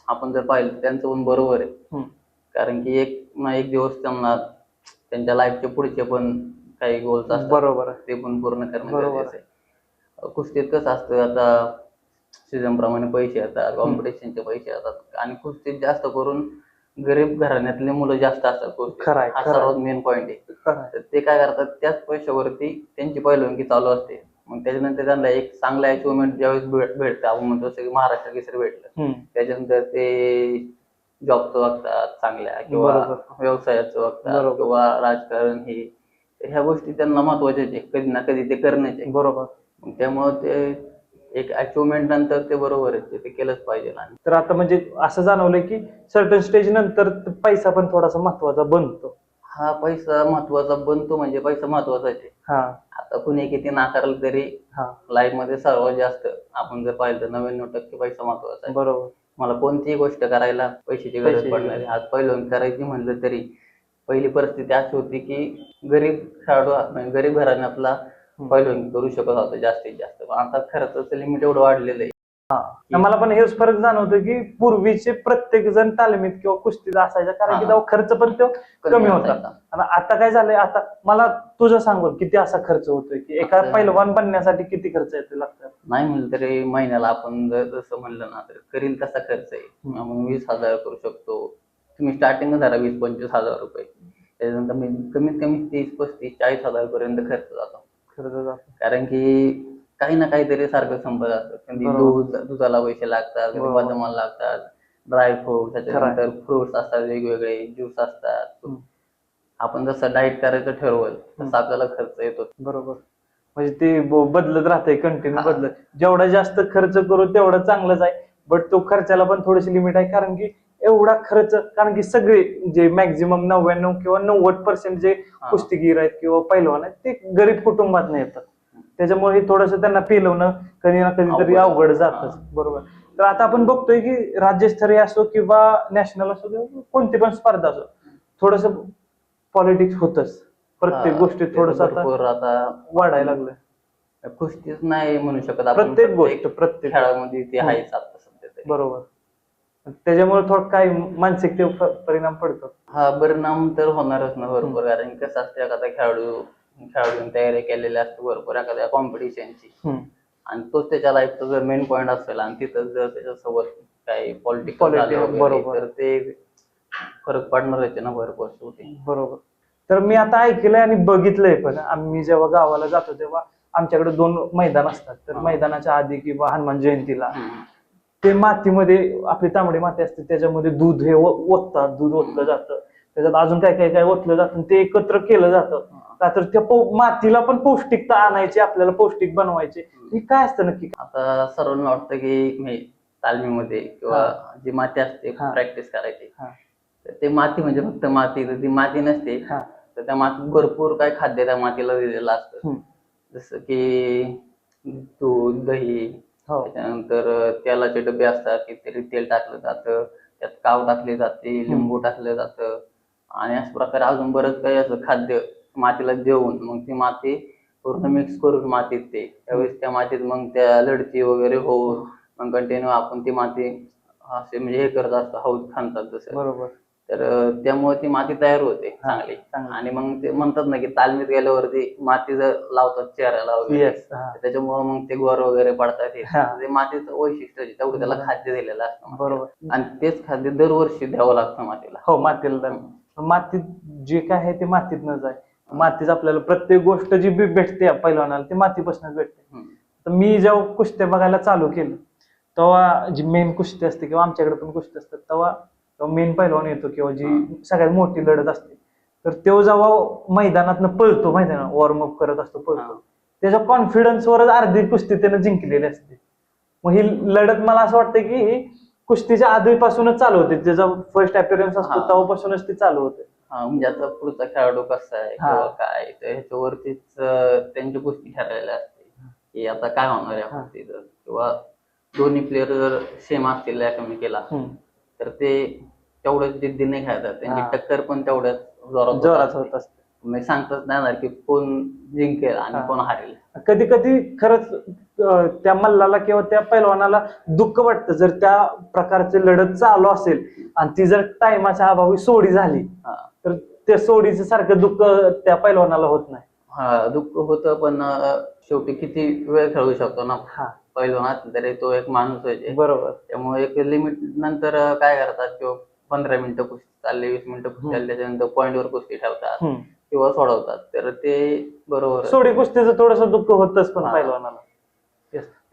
आपण जर पाहिलं त्यांचं पण बरोबर आहे, कारण की एक ना एक दिवस त्यांना त्यांच्या लाईफचे पुढचे पण काही गोल्स असतात, बरोबर ते पण पूर्ण करणं गरजेचं आहे. कुस्तीत कसं असतं, आता सीझन प्रमाणे पैसे येतात, कॉम्पिटिशनचे पैसे येतात, आणि कुस्तीत जास्त करून गरीब घराण्यातले मुलं जास्त असतात कुस्तीत, हा सर्वात मेन पॉईंट आहे. तर ते काय करतात, त्याच पैशावरती त्यांची पहिलवानगी चालू असते. मग त्याच्यानंतर त्यांना एक चांगला अचिव्हमेंट ज्यावेळेस भेटतं, आपण म्हणतो जसं की महाराष्ट्र केसरी भेटलं, त्याच्यानंतर ते जॉबचं बघतात चांगल्या किंवा व्यवसायाचं बघतात किंवा राजकारण हे ह्या गोष्टी त्यांना महत्वाच्याच आहे, कधी ना कधी ते करण्याचे. बरोबर. त्यामुळे ते एक अचिव्हमेंट नंतर ते बरोबर आहे, ते केलंच पाहिजे. आणि तर आता म्हणजे असं जाणवलंय की सर्टन स्टेज नंतर पैसा पण थोडासा महत्वाचा बनतो. हा पैसा महत्वाचा बनतो, म्हणजे पैसा महत्वाचाच आहे. हा आता कुणी किती नाकारलं तरी हा लाईफ मध्ये सर्वात जास्त आपण जर पाहिलं तर 99% पैसा महत्वाचा आहे. बरोबर. मला कोणतीही गोष्ट करायला पैशाची गरज पैशाची पडणार आहे. गरज. आज पहिलं करायची म्हणलं तरी पहिली परिस्थिती अशी होती की गरीब खेळाडू म्हणजे गरीब घराण्यातला पहिलवान करू शकत होता जास्तीत जास्त. पण आता खर्चाचं लिमिट एवढं वाढलेलं आहे. मला पण हेच फरक जाणवतो की पूर्वीचे प्रत्येक जण तालमीत किंवा कुस्तीत असायचा, कारण की हा. तेव्हा खर्च पण तो कमी होता. असायचा. आणि आता काय झालंय, आता मला तुझं सांगू किती असा खर्च होतोय की एका आता- पैलवान बनण्यासाठी किती खर्च येतो लागतात. नाही म्हणलं तरी महिन्याला आपण जर जसं म्हणलं ना तर करील तसा खर्च आहे. आपण 20,000 करू शकतो. तुम्ही स्टार्टिंग धरा 20-25,000 रुपये, त्याच्यानंतर कमीत कमी 30-35-40,000 पर्यंत खर्च जातो. खर्च जातो. कारण की काही ना काहीतरी सारखं संपत असतं. कधी दुधाला पैसे लागतात, कधी बरोबर. बदामाला लागतात, ड्रायफ्रूट, त्याच्यानंतर फ्रुट्स असतात, वेगवेगळे ज्यूस असतात. आपण जसं डाएट करायचं ठरवलं तसं आपल्याला खर्च येतो. बरोबर. म्हणजे ते बदलत राहते, कंटिन्यू हा. बदलत. जेवढा जास्त खर्च करू तेवढं चांगलंच आहे, बट तो खर्चाला पण थोडीशी लिमिट आहे. कारण की एवढा खर्च, कारण की सगळे जे मॅक्झिमम 99 किंवा 90% जे कुस्तीगीर आहेत किंवा पैलवान आहेत ते गरीब कुटुंबात येतात. त्याच्यामुळे हे थोडंसं त्यांना पेलवणं कधी ना कधीतरी अवघड जातच. बरोबर. तर आता आपण बघतोय की राज्यस्तरीय असो किंवा नॅशनल असो किंवा कोणती पण स्पर्धा असो, थोडस पॉलिटिक्स होतच प्रत्येक गोष्टीत. थोडस आता वाढायला लागलं. कुस्तीच नाही म्हणू शकत आपण, प्रत्येक गोष्ट प्रत्येक खेळामध्ये ते आहेच आता सध्या तरी. बरोबर. त्याच्यामुळे थोडं काही मानसिक परिणाम पडतो. हा परिणाम तर होणारच ना भरपूर. कारण कसं असतं, एखादा खेळाडूने तयारी केलेली असते भरपूर एखाद्या कॉम्पिटिशनची, आणि तोच त्याच्या लाईफचा जर मेन पॉईंट असेल आणि तिथं जर त्याच्यासोबत काही पॉलिटिकल बरोबर. तर ते फरक पडणारच आहे ना भरपूर शेवटी. बरोबर. तर मी आता ऐकलंय आणि बघितलंय पण, आम्ही जेव्हा गावाला जातो तेव्हा आमच्याकडे 2 मैदान असतात. तर मैदानाच्या आधी किंवा हनुमान जयंतीला ते मातीमध्ये, आपली तांबडी माती असते त्याच्यामध्ये दूध हे ओततात, दूध ओतलं जातं, त्याच्यात अजून काय ओतलं जातं, ते एकत्र केलं जातं. का तर त्या मातीला पण पौष्टिकता आणायची, आपल्याला पौष्टिक बनवायचे. हे काय असतं नक्की? आता सर्वांना वाटतं की तालमीमध्ये किंवा जी माती असते प्रॅक्टिस करायची, तर ते माती म्हणजे फक्त माती, तर ती माती नसते. तर त्या मातीत भरपूर काय खाद्य त्या मातीला दिलेलं असतं. जसं की दूध, दही, त्याच्यानंतर तेलाचे डबे असतात, कितीतरी तेल टाकलं जातं, त्यात काव टाकली जाते, लिंबू टाकलं जातं, आणि अशा प्रकारे अजून बरंच काही असं खाद्य मातीला देऊन मग ती माती पूर्ण मिक्स करून मातीत त्यावेळेस त्या मातीत मग त्या लढती वगैरे होऊन मग कंटिन्यू आपण ती माती असे म्हणजे हे करत असतो, हौद खाणतात जसं. बरोबर. तर त्यामुळे ती माती तयार होते चांगली. आणि मग ते म्हणतात ना की तालमीत गेल्यावरती माती जर लावतात चेहऱ्याला वगैरे, त्याच्यामुळे मग ते गोर वगैरे पडतात. ते मातीचं वैशिष्ट्य तेवढं त्याला खाद्य दिलेलं असतं. बरोबर. आणि तेच खाद्य दरवर्षी द्यावं लागतं मातीला. हो, मातीला. मातीत जे काय आहे ते मातीतनंच आहे. मातीच आपल्याला प्रत्येक गोष्ट जी भेटते पैलवानाला ती मातीपासूनच भेटते. तर मी जेव्हा कुस्त्या बघायला चालू केलं तेव्हा जी मेन कुस्ती असते किंवा आमच्याकडे पण कुस्ती असतात तेव्हा मेन पैलवान येतो किंवा जी सगळ्यात मोठी लढत असते, तर तो जेव्हा मैदानातनं पळतो, मैदानात वॉर्मअप करत असतो, पळतो, त्याच्या कॉन्फिडन्सवरच अर्धी कुस्ती त्यानं जिंकलेली असते. मग ही लढत मला असं वाटतं की ही कुस्तीच्या आधीपासूनच चालू होते. त्याचा फर्स्ट अपीअरन्स असतो तेव्हापासूनच ती चालू होते. म्हणजे आता पुढचा खेळाडू कसा आहे किंवा काय, तर ह्याच्यावरतीच त्यांची कुस्ती ठरलेली असते की आता काय होणार या कुस्तीत. किंवा दोन्ही प्लेअर जर सेम असतील एकमेकीला, तर ते तेवढ्याच जिद्दीने खेळतात, त्यांची टक्कर पण तेवढ्याच जोरात होत असते. म्हणजे सांगताच नाही येणार की कोण जिंकेल आणि कोण हारेल. कधी कधी खरंच त्या मल्लाला किंवा त्या पैलवानाला दुःख वाटतं जर त्या प्रकारची लढत चालू असेल आणि ती जर टाइमाच्या अभावी सोडी झाली, तर त्या सोडीचं सारखं दुःख त्या पैलवानाला होत नाही. हा, दुःख होतं, पण शेवटी किती वेळ खेळू शकतो ना पैलवान, तरी तो एक माणूस आहे. बरोबर. त्यामुळे एक लिमिट नंतर काय करतात किंवा 15 मिनिटं कुस्ती चालली, 20 मिनिटं कुस्ती चालली, त्याच्यानंतर पॉईंटवर कुस्ती ठेवतात किंवा सोडवतात. तर ते बरोबर, सोडी कुस्तीचं थोडंसं दुःख होतच पण पैलवानाला.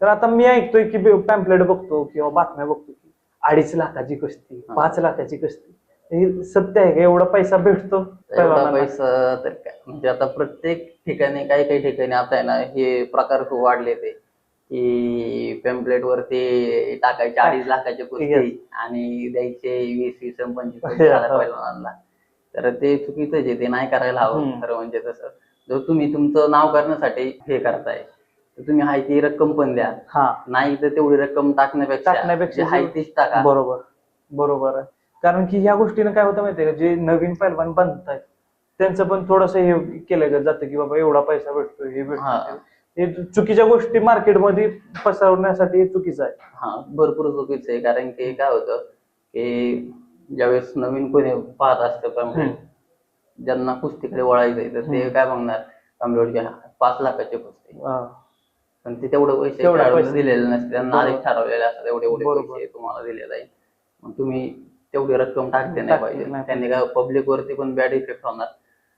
तर आता मी ऐकतोय की पॅम्पलेट बघतो किंवा बातम्या बघतो की 2.5 लाखाची कुस्ती, 5 लाखाची कुस्ती. हे सत्य आहे का? एवढा पैसा भेटतो पैसा तर काय, म्हणजे आता प्रत्येक ठिकाणी काही ठिकाणी आता आहे ना हे प्रकार खूप वाढले ते की पेम्पलेट वरती टाकायचे 2.5 लाखाचे कुस्ती आणि द्यायचे 20-25 पहिलवानांना. तर ते चुकीचं आहे, ते नाही करायला हवं खरं म्हणजे. तसं जर तुम्ही तुमचं नाव करण्यासाठी हे करताय तर तुम्ही हाय ती रक्कम पण द्या, नाही तर तेवढी रक्कम टाकण्यापेक्षा हाय तीच टाका. बरोबर बरोबर आहे. कारण की ह्या गोष्टीनं काय होतं माहितीये का, जे नवीन पैलवान बनतायत त्यांचं पण थोडंसं हे केलं जातं की बाबा एवढा पैसा भेटतो, हे भेटतो. हे चुकीच्या गोष्टी मार्केटमध्ये पसरवण्यासाठी हे चुकीचं आहे. हा, भरपूर चुकीचं आहे. कारण की काय होतं की ज्यावेळेस नवीन कोणी पाहत असतं पॅम्पलेट, ज्यांना कुस्तीकडे वळायचंय तर ते काय बघणार, पॅम्पलेट घ्या 5 लाखाची कुस्ती, पण ते तेवढे पैसे दिलेले नसते. त्यांना आधीच ठरवलेले असतात एवढे पैसे तुम्हाला दिले जाईल, मग तुम्ही तेवढी रक्कम टाकते नाही पाहिजे. त्यांनी काय पब्लिक वरती पण बॅड इफेक्ट होणार.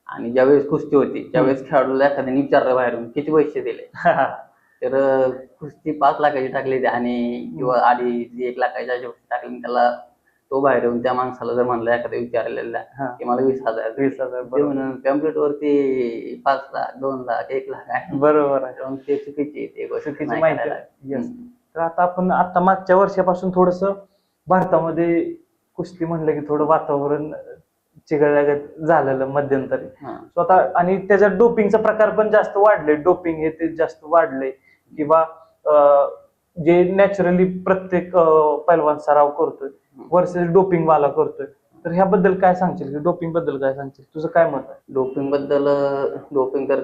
आणि ज्यावेळेस कुस्ती होती त्यावेळेस खेळाडूला एखाद्याने विचारलं बाहेरून किती पैसे दिले, तर कुस्ती 5 लाखाची टाकली आणि किंवा 2.5-1 लाखाच्या टाकली, त्याला तो बाहेर येऊन त्या माणसाला जर म्हणलं एखाद्या विचारलेला की मला 20,000 म्हणून पॅम्पलेट वरती 5 लाख 2 लाख 1 लाख आहे. बरोबर आहे. ते चुकीची माहिती आहे. तर आता मागच्या वर्षापासून थोडस भारतामध्ये कुस्ती म्हणलं की थोडं वातावरण चिघळल्यागत झालेलं मध्यंतरी स्वतः. आणि त्याच्यात डोपिंगचा प्रकार पण जास्त वाढले, डोपिंग हे ते जास्त वाढले. किंवा जे नॅचरली प्रत्येक पैलवान सराव करतोय वर्सेस डोपिंग वाला करतोय, तर ह्याबद्दल काय सांगशील की डोपिंग बद्दल काय सांगशील, तुझं काय मत आहे? डोपिंग तर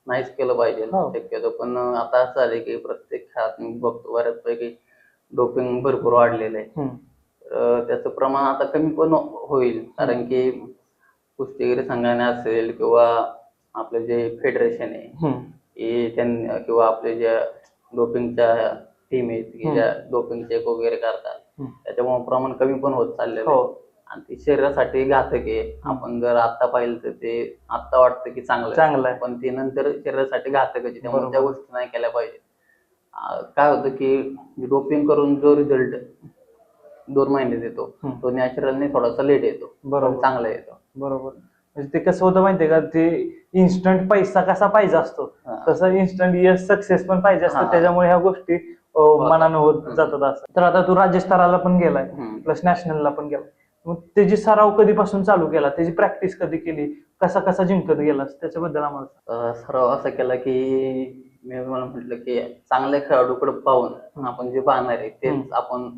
नाहीच केलं पाहिजे शक्यतो, पण आता असं झालंय की प्रत्येक खेळात मी बघतो बऱ्याचपैकी डोपिंग भरपूर वाढलेलं आहे. तर त्याचं प्रमाण आता कमी पण होईल, कारण की कुस्तीगीर संघाने असेल किंवा आपलं जे फेडरेशन आहे किंवा आपले जे डोपिंगच्या टीम आहेत की ज्या डोपिंग चेक वगैरे करतात, त्याच्यामुळे प्रमाण कमी पण होत चाललेलं आहे. आणि ते शरीरासाठी घातक आहे. आपण जर आता पाहिलं तर ते आता वाटतं की चांगलं आहे, पण ते नंतर शरीरासाठी घातकच आहे. त्यामुळे त्या गोष्टी नाही केल्या पाहिजे. काय होतं की डोपिंग करून जो रिझल्ट 2 महिने देतो तो नॅचरलने थोडासा लेट येतो, चांगला येतो. बरोबर. म्हणजे ते कसं होतं माहितीये का, ते इन्स्टंट पैसा कसा पाहिजे असतो तसं इन्स्टंट यश सक्सेस पण पाहिजे असतं. त्याच्यामुळे ह्या गोष्टी मनानं होत जातात असं. तर आता तू राज्यस्तराला पण गेलाय प्लस नॅशनलला पण गेलाय, मग त्याची सराव कधीपासून चालू केला, त्याची प्रॅक्टिस कधी केली, कसा जिंकत गेलास त्याच्याबद्दल आम्हाला सराव असा केला की मी मला म्हटलं की चांगल्या खेळाडूकडे पाहून आपण जे पाहणार आहे तेच आपण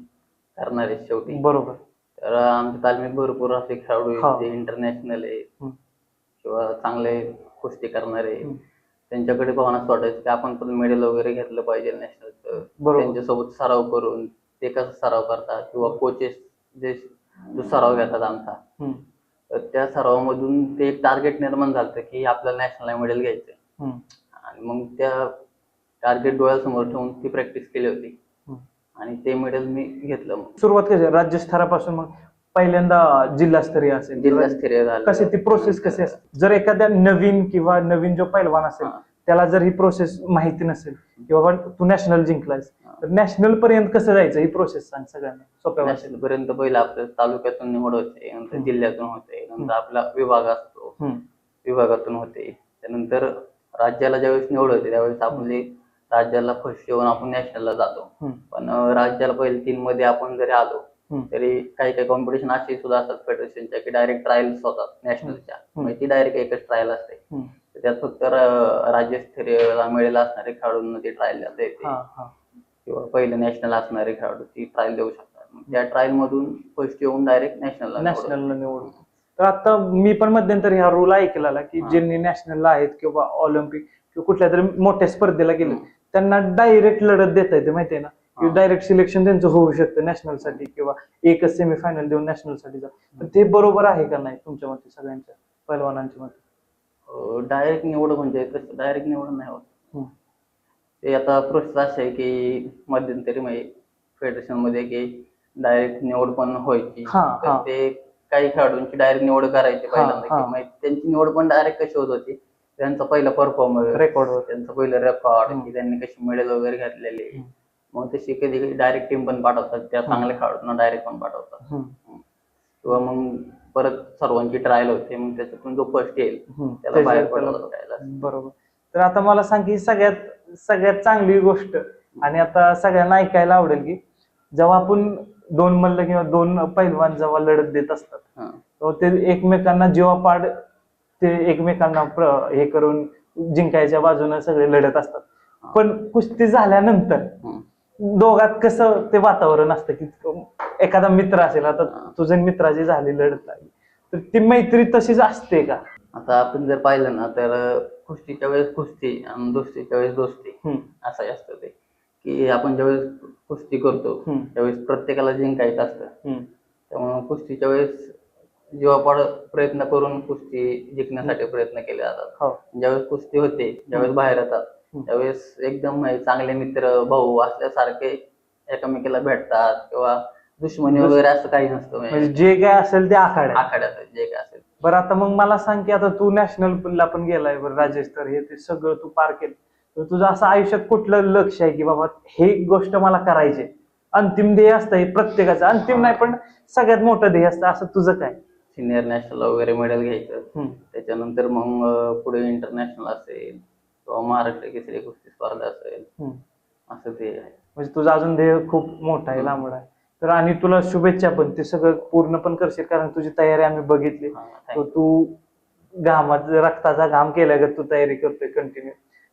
करणार आहे शेवटी. बरोबर. तर आमच्या तालमीत भरपूर असे खेळाडू आहेत जे इंटरनॅशनल आहे किंवा चांगले कुस्ती करणारे, त्यांच्याकडे पाहून असं वाटायचं की आपण पण मेडल वगैरे घेतलं पाहिजे नॅशनलचं. त्यांच्यासोबत सराव करून ते कसं सराव करतात किंवा कोचेस जो सराव घेतात आमचा, तर त्या सरावामधून ते एक टार्गेट निर्माण झालं की आपल्याला नॅशनल मेडल घ्यायचंय. आणि मग त्या टार्गेट डोळ्यासमोर ठेवून ती प्रॅक्टिस केली होती आणि ते मेडल मी घेतलं. सुरुवात कशी राज्यस्तरापासून, मग पहिल्यांदा जिल्हास्तरीय असेल, जिल्हास्तरीय झालं, कशी ती प्रोसेस कशी असते? जर एखाद्या नवीन जो पैलवान असेल त्याला जर ही प्रोसेस माहिती नसेल किंवा तू नॅशनल जिंकलायस, तर नॅशनल पर्यंत कसं जायचं ही प्रोसेस सांग सगळ्यांना सोप्या भाषेत. नॅशनल पर्यंत पहिलं आपल्या तालुक्यातून निवड होते, नंतर जिल्ह्यातून होते, नंतर आपला विभाग असतो विभागातून होते, त्यानंतर राज्याला ज्यावेळेस निवड होते त्यावेळेस आपली राज्याला फर्स्ट येऊन आपण नॅशनलला जातो. पण राज्याला पहिले 3 मध्ये आपण जरी आलो तरी काही कॉम्पिटिशन अशी सुद्धा असतात फेडरेशनच्या की डायरेक्ट ट्रायल्स होतात नॅशनलच्या, म्हणजे ती डायरेक्ट एकच ट्रायल असते. त्यात फक्त राज्यस्तरीयला मिळेल असणारे खेळाडूंना ती ट्रायल देता येते किंवा पहिले नॅशनल असणारे खेळाडू ती ट्रायल देऊ शकतात. त्या ट्रायल मधून फर्स्ट येऊन डायरेक्ट नॅशनलला निवड. तर आता मी पण मध्यंतरी हा रूल ऐकलेला की ज्यांनी नॅशनलला आहेत किंवा ऑलिम्पिक किंवा कुठल्या तरी मोठ्या स्पर्धेला गेले त्यांना डायरेक्ट लढत देता येते, माहितीये ना, की डायरेक्ट सिलेक्शन त्यांचं होऊ शकतं नॅशनल साठी किंवा एकच सेमीफायनल देऊन नॅशनल साठी जा. पण ते बरोबर आहे का नाही तुमच्या मते, सगळ्यांच्या पैलवानांच्या मते? डायरेक्ट निवड म्हणजे डायरेक्ट निवड नाही होत. ते आता प्रोसेस अशी आहे की मध्यंतरी फेडरेशन मध्ये की डायरेक्ट निवड पण व्हायची, ते काही खेळाडूंची डायरेक्ट निवड करायची पहिल्यांदा. त्यांची निवड पण डायरेक्ट कशी होत होती, त्यांचा पहिला परफॉर्मन्स रेकॉर्ड, त्यांचं पहिलं रेकॉर्ड की त्यांनी कशी मेडल वगैरे घातलेले, मग तशी कधी डायरेक्ट टीम पण पाठवतात, त्या चांगल्या खेळाडूंना डायरेक्ट पण पाठवतात. किंवा मग परत सर्वांची ट्रायल होते, मग त्याच्यातून जो फर्स्ट येईल त्याला बाहेर पडला. बरोबर. तर आता मला सांग की सगळ्यात चांगली गोष्ट आणि आता सगळ्यांना ऐकायला आवडेल की जेव्हा आपण दोन मल्ल किंवा दोन पैलवान जेव्हा लढत देत असतात तेव्हा ते एकमेकांना जीवापाड ते एकमेकांना हे करून जिंकायच्या बाजूने सगळे लढत असतात. पण कुस्ती झाल्यानंतर दोघात कसं ते वातावरण असतं की एखादा मित्र असेल, आता तुझ्या मित्राची झाली लढत लागली तर ती मैत्री तशीच असते का? आता आपण जर पाहिलं ना तर कुस्तीच्या वेळेस कुस्ती आणि दोस्तीच्या वेळेस दोस्ती असं असतं ते, की आपण ज्यावेळेस कुस्ती करतो त्यावेळेस प्रत्येकाला जिंकायचं असतं. त्यामुळे कुस्तीच्या वेळेस जीवापाड प्रयत्न करून कुस्ती जिंकण्यासाठी प्रयत्न केले जातात. ज्यावेळेस कुस्ती होते, ज्यावेळेस बाहेर येतात त्यावेळेस एकदम चांगले मित्र भाऊ असल्यासारखे एकमेकाला भेटतात किंवा दुश्मनी वगैरे असं काही नसतं. म्हणजे जे काय असेल ते आखाड्यात जे काय असेल. बरं, आता मग मला सांग की आता तू नॅशनलला पण गेलाय, बरं राज्यस्तर हे ते सगळं तू पार केलं, तर तुझं असं आयुष्यात कुठलं लक्ष आहे की बाबा हे गोष्ट मला करायची, अंतिम ध्येय असतं हे प्रत्येकाचं, अंतिम नाही पण सगळ्यात मोठं ध्येय असतं, असं तुझं काय? सिनियर नॅशनल वगैरे मेडल घ्यायचं, त्याच्यानंतर मग पुढे इंटरनॅशनल असेल किंवा महाराष्ट्र केसरी कुस्ती स्पर्धा असेल, असं ते आहे. म्हणजे तुझं अजून ध्येय खूप मोठं आहे, लांबड आहे. तर आणि तुला शुभेच्छा, पण ते सगळं पूर्ण पण करशील, कारण तुझी तयारी आम्ही बघितली. तू घामात रक्ताचा घाम केल्या तू तयारी करतोय कंटिन्यू.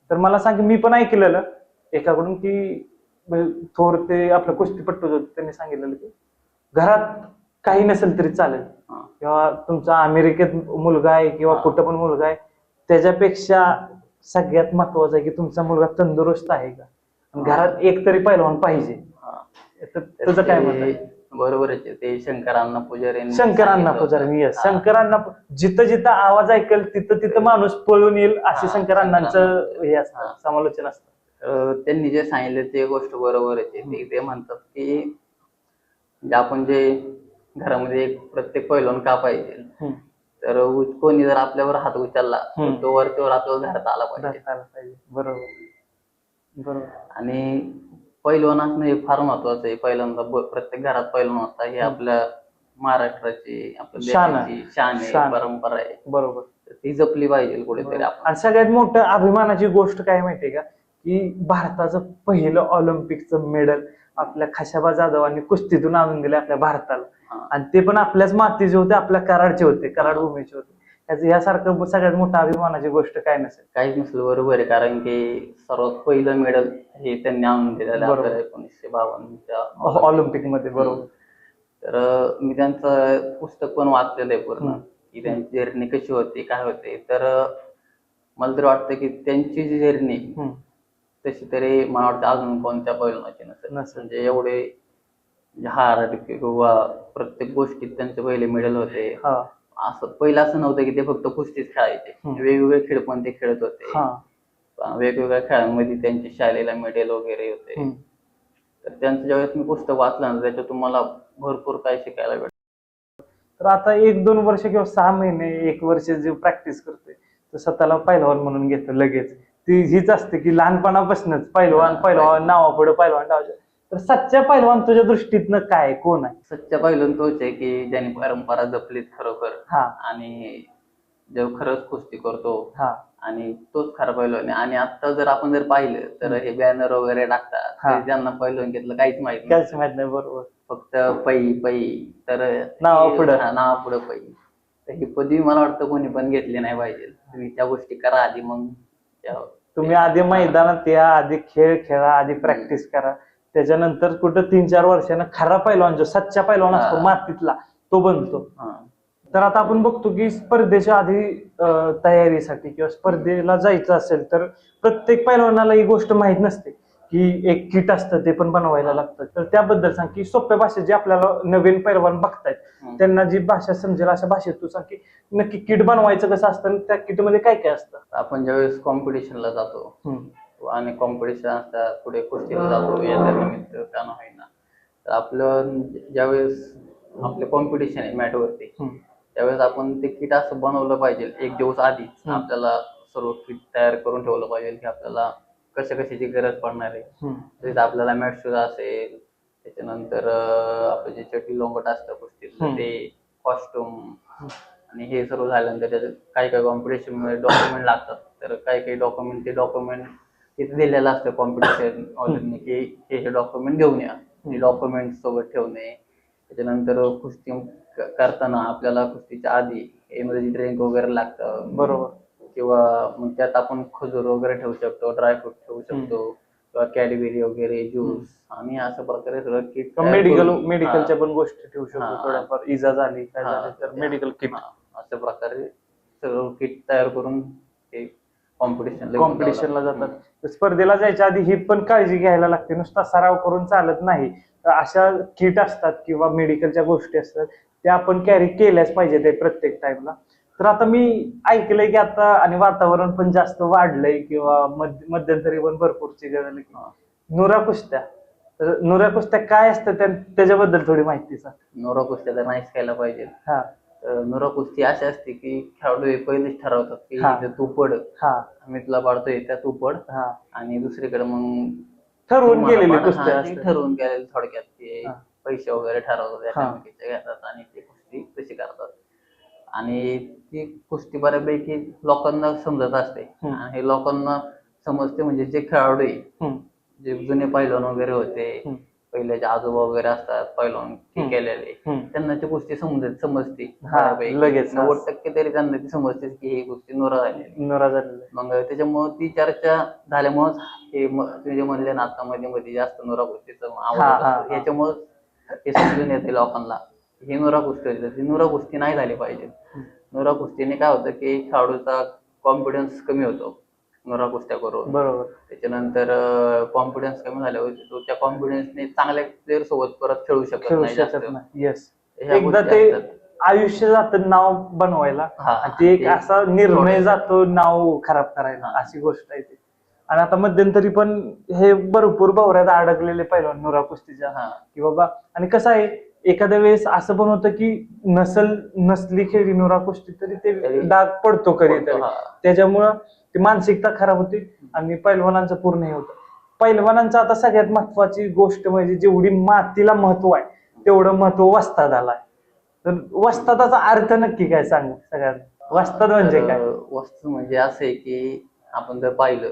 तर मला सांग, मी पण ऐकलेलं एकाकडून की थोर ते आपलं कुस्तीपट्टू होतं त्यांनी सांगितलेलं की घरात काही नसेल तरी चालेल, किंवा तुमचा अमेरिकेत मुलगा आहे किंवा कुठं पण मुलगा आहे, त्याच्यापेक्षा सगळ्यात महत्वाचं आहे की तुमचा मुलगा तंदुरुस्त आहे का, घरात एक तरी पैलवान पाहिजे. तुझं काय मत आहे? बरोबर आहे ते. शंकरांना पुजारी शंकरांना जिथं जिथं आवाज ऐकेल तिथं तिथं माणूस पळून येईल, असे शंकरांनांचं हे असतं, समालोचन असतं. त्यांनी जे सांगितलं ते गोष्ट बरोबर आहे. ते म्हणतात की आपण जे घरामध्ये प्रत्येक पैलवान का पाहिजे, तर कोणी जर आपल्यावर हात उचलला तो वरच्यावर आपल्याला धरता आला पाहिजे. बरोबर. आणि पैलवान असणं हे फार महत्वाचं आहे. पहिल्यांदा प्रत्येक घरात पैलवान असतात, हे आपल्या महाराष्ट्राची, आपल्या देशाची शान आहे, परंपरा आहे. बरोबर. ती जपली पाहिजे कुठेतरी आपण. आणि सगळ्यात मोठं अभिमानाची गोष्ट काय माहितीये का, की भारताचं पहिलं ऑलिम्पिकचं मेडल आपल्या खाशाबा जाधवांनी कुस्तीतून आणून दिले आपल्या भारताला, आणि ते पण आपल्याच मातीचे होते, आपल्या कराडचे होते, कराड भूमीचे होते. यासारखं सगळ्यात मोठं अभिमानाची गोष्ट काय नसेल. काहीच नसलं, बरोबर आहे. कारण की सर्वात पहिलं मेडल हे त्यांनी आणून दिलेलं आपल्याला 1952 ऑलिम्पिक मध्ये. बरोबर. तर मी त्यांचं पुस्तक पण वाचलेलं आहे पूर्ण, की त्यांची जर्नी कशी होती, काय होते. तर मला तरी वाटतं की त्यांची जी जर्नी तशी तरी मला वाटतं अजून कोणत्या पैलवानाची नसेल. म्हणजे एवढे हार किंवा प्रत्येक गोष्टीत त्यांचे पहिले मेडल होते. असं पहिलं असं नव्हतं की ते फक्त कुस्तीच खेळायचे, वेगवेगळे खेळ पण ते खेळत होते. वेगवेगळ्या खेळांमध्ये त्यांचे शाळेला मेडल वगैरे होते. तर त्यांचं ज्यावेळेस मी पुस्तक वाचलं ना, त्याच्यातून मला भरपूर काही शिकायला भेटलं. तर आता 1-2 वर्ष किंवा 6 महिने 1 वर्ष जे प्रॅक्टिस करतोय तर स्वतःला पैलवान म्हणून घेतो लगेच, ती हीच असते की लहानपणापासूनच पैलवान नावापुढे पैलवान लावायचं. तर सच्चा पैलवान तुझ्या दृष्टीतनं काय, कोण आहे? सच्चा पैलवान तोच आहे की ज्याने परंपरा जपलीत खरोखर, आणि जो खरंच कुस्ती करतो, आणि तोच खरा पैलवान आहे. आणि आता जर आपण जर पाहिलं तर हे बॅनर वगैरे टाकतात, ज्यांना पैलवान घेतलं काहीच माहित नाही. बरोबर. फक्त पै तर नावापुढं पै. तर ही पदवी मला वाटतं कोणी पण घेतली नाही पाहिजे. तुम्ही त्या गोष्टी करा आधी, मग तुम्ही आधी मैदानात या, आधी खेळ खेळा, आधी प्रॅक्टिस करा, त्याच्यानंतर कुठं 3-4 वर्षानं खरा पैलवान जो सच्चा पैलवान असतो मातीतला तो बनतो. तर आता आपण बघतो की स्पर्धेच्या आधी तयारीसाठी किंवा स्पर्धेला जायचं असेल तर प्रत्येक पैलवानाला ही गोष्ट माहित नसते की एक किट असतं, ते पण बनवायला लागतं. तर त्याबद्दल सांग की सोप्या भाषेत जे आपल्याला नवीन पैलवान बघतायत त्यांना जी भाषा समजेल अशा भाषेत तू सांग की नक्की किट बनवायचं कसं असतं, त्या किट मध्ये काय काय असतं. आपण ज्यावेळेस कॉम्पिटिशनला जातो आणि कॉम्पिटिशन असतात, पुढे कुस्तीला जातो याच्या निमित्त का होईना, तर आपलं ज्यावेळेस आपले कॉम्पिटिशन आहे मॅटवरती, त्यावेळेस आपण ते किट असं बनवलं पाहिजे. 1 दिवस आधीच आपल्याला सर्व किट तयार करून ठेवलं पाहिजे की आपल्याला कशाची गरज पडणार आहे. तरीच आपल्याला मॅट शूज असेल, त्याच्यानंतर आपलं जे चटी लोंगट असतं कुस्तीचं ते, कॉस्ट्युम, आणि हे सर्व झाल्यानंतर त्याच्यात काही कॉम्पिटिशन मध्ये डॉक्युमेंट लागतात. तर काही डॉक्युमेंट तिथे दिलेलं असतं कॉम्पिटिशन वाल्यांनी की हे डॉक्युमेंट घेऊन या. हे डॉक्युमेंट सोबत ठेवणे. त्याच्यानंतर कुस्ती करताना आपल्याला कुस्तीच्या आधी एनर्जी ड्रिंक वगैरे लागतं. बरोबर. किंवा मग त्यात आपण खजूर वगैरे ठेवू शकतो, ड्रायफ्रूट ठेवू शकतो किंवा कॅडबेरी वगैरे ज्यूस आणि अशा प्रकारे सगळं किट मेडिकलच्या पण गोष्टी ठेवू शकतो. थोडाफार इजा झाली काय झाली तर मेडिकल किट अशा प्रकारे सगळं किट तयार करून ते कॉम्पिटिशनला जातात. स्पर्धेला जायच्या आधी ही पण काळजी घ्यायला लागते. नुसता सराव करून चालत नाही. तर अशा किट असतात किंवा मेडिकलच्या गोष्टी असतात त्या आपण कॅरी केल्याच पाहिजे ते प्रत्येक टाइमला. तर आता मी ऐकलंय की आता आणि वातावरण पण जास्त वाढलंय किंवा मध्यंतरी पण भरपूर झालं की नुरा कुस्त्या. तर नुरा कुस्त्या काय असतं त्याच्याबद्दल थोडी माहिती सांग. नुरा कुस्त्या तर नाहीच खायला पाहिजे. हा. नुरा कुस्ती अशी असते की खेळाडू हे पहिलेच ठरवतात की इथं तू पड, मी तुला पाडतोय त्या तू पड, आणि दुसरीकडे मग ठरवून गेलेली ठरवून गेलेले थोडक्यात ते पैसे वगैरे ठरवतात एकामेकीचे घेतात आणि ती कुस्ती तशी करतात. आणि ती कुस्ती बऱ्यापैकी लोकांना समजत असते आणि हे लोकांना समजते म्हणजे जे खेळाडू आहे, जे जुने पैलवान वगैरे होते, पहिल्याचे आजोबा वगैरे असतात पैलवान केलेले, त्यांना ती कुस्ती समजते. लगेच 90% तरी त्यांना ती समजते की ही कुस्ती नुरा झालेली. मग त्याच्यामुळे ती चर्चा झाल्यामुळेच हे तुझे म्हणले ना आता मध्ये जास्त नुरा कुस्तीचं आवडत, याच्यामुळे हे समजून येते लोकांना ही नुरा कुस्ती होती. ती नुरा कुस्ती नाही झाली पाहिजे. नुरा कुस्तीने काय होतं की खेळाडूचा कॉन्फिडन्स कमी होतो नुरा कुस्त्या करून. बरोबर. त्याच्यानंतर कॉन्फिडन्स कमी झाल्यावर तो त्या कॉन्फिडन्सने चांगल्या प्लेअर सोबत परत खेळू शकत नाही. एकदा ते आयुष्य जातं नाव बनवायला, ते एक असा निर्णय जातो नाव खराब करायला, अशी गोष्ट आहे ती. आणि आता मध्यंतरी पण हे भरपूर भवऱ्यात अडकलेले पैलवान नुरा कुस्तीच्या की बाबा. आणि कसं आहे एखाद्या वेळेस असं पण होतं की नसली खेळली नुरा कुस्ती तरी ते डाग पडतो कधीतरी. त्याच्यामुळं ती मानसिकता खराब होती आणि पैलवानांचं पूर्ण हे होतं. पैलवानांचं आता सगळ्यात महत्वाची गोष्ट म्हणजे जेवढी मातीला महत्व आहे तेवढं महत्व वस्ताद आलाय. तर वस्तादाचा अर्थ नक्की काय सांगू सगळ्यात. वस्ताद म्हणजे काय? वस्ताद म्हणजे असं आहे की आपण जर पाहिलं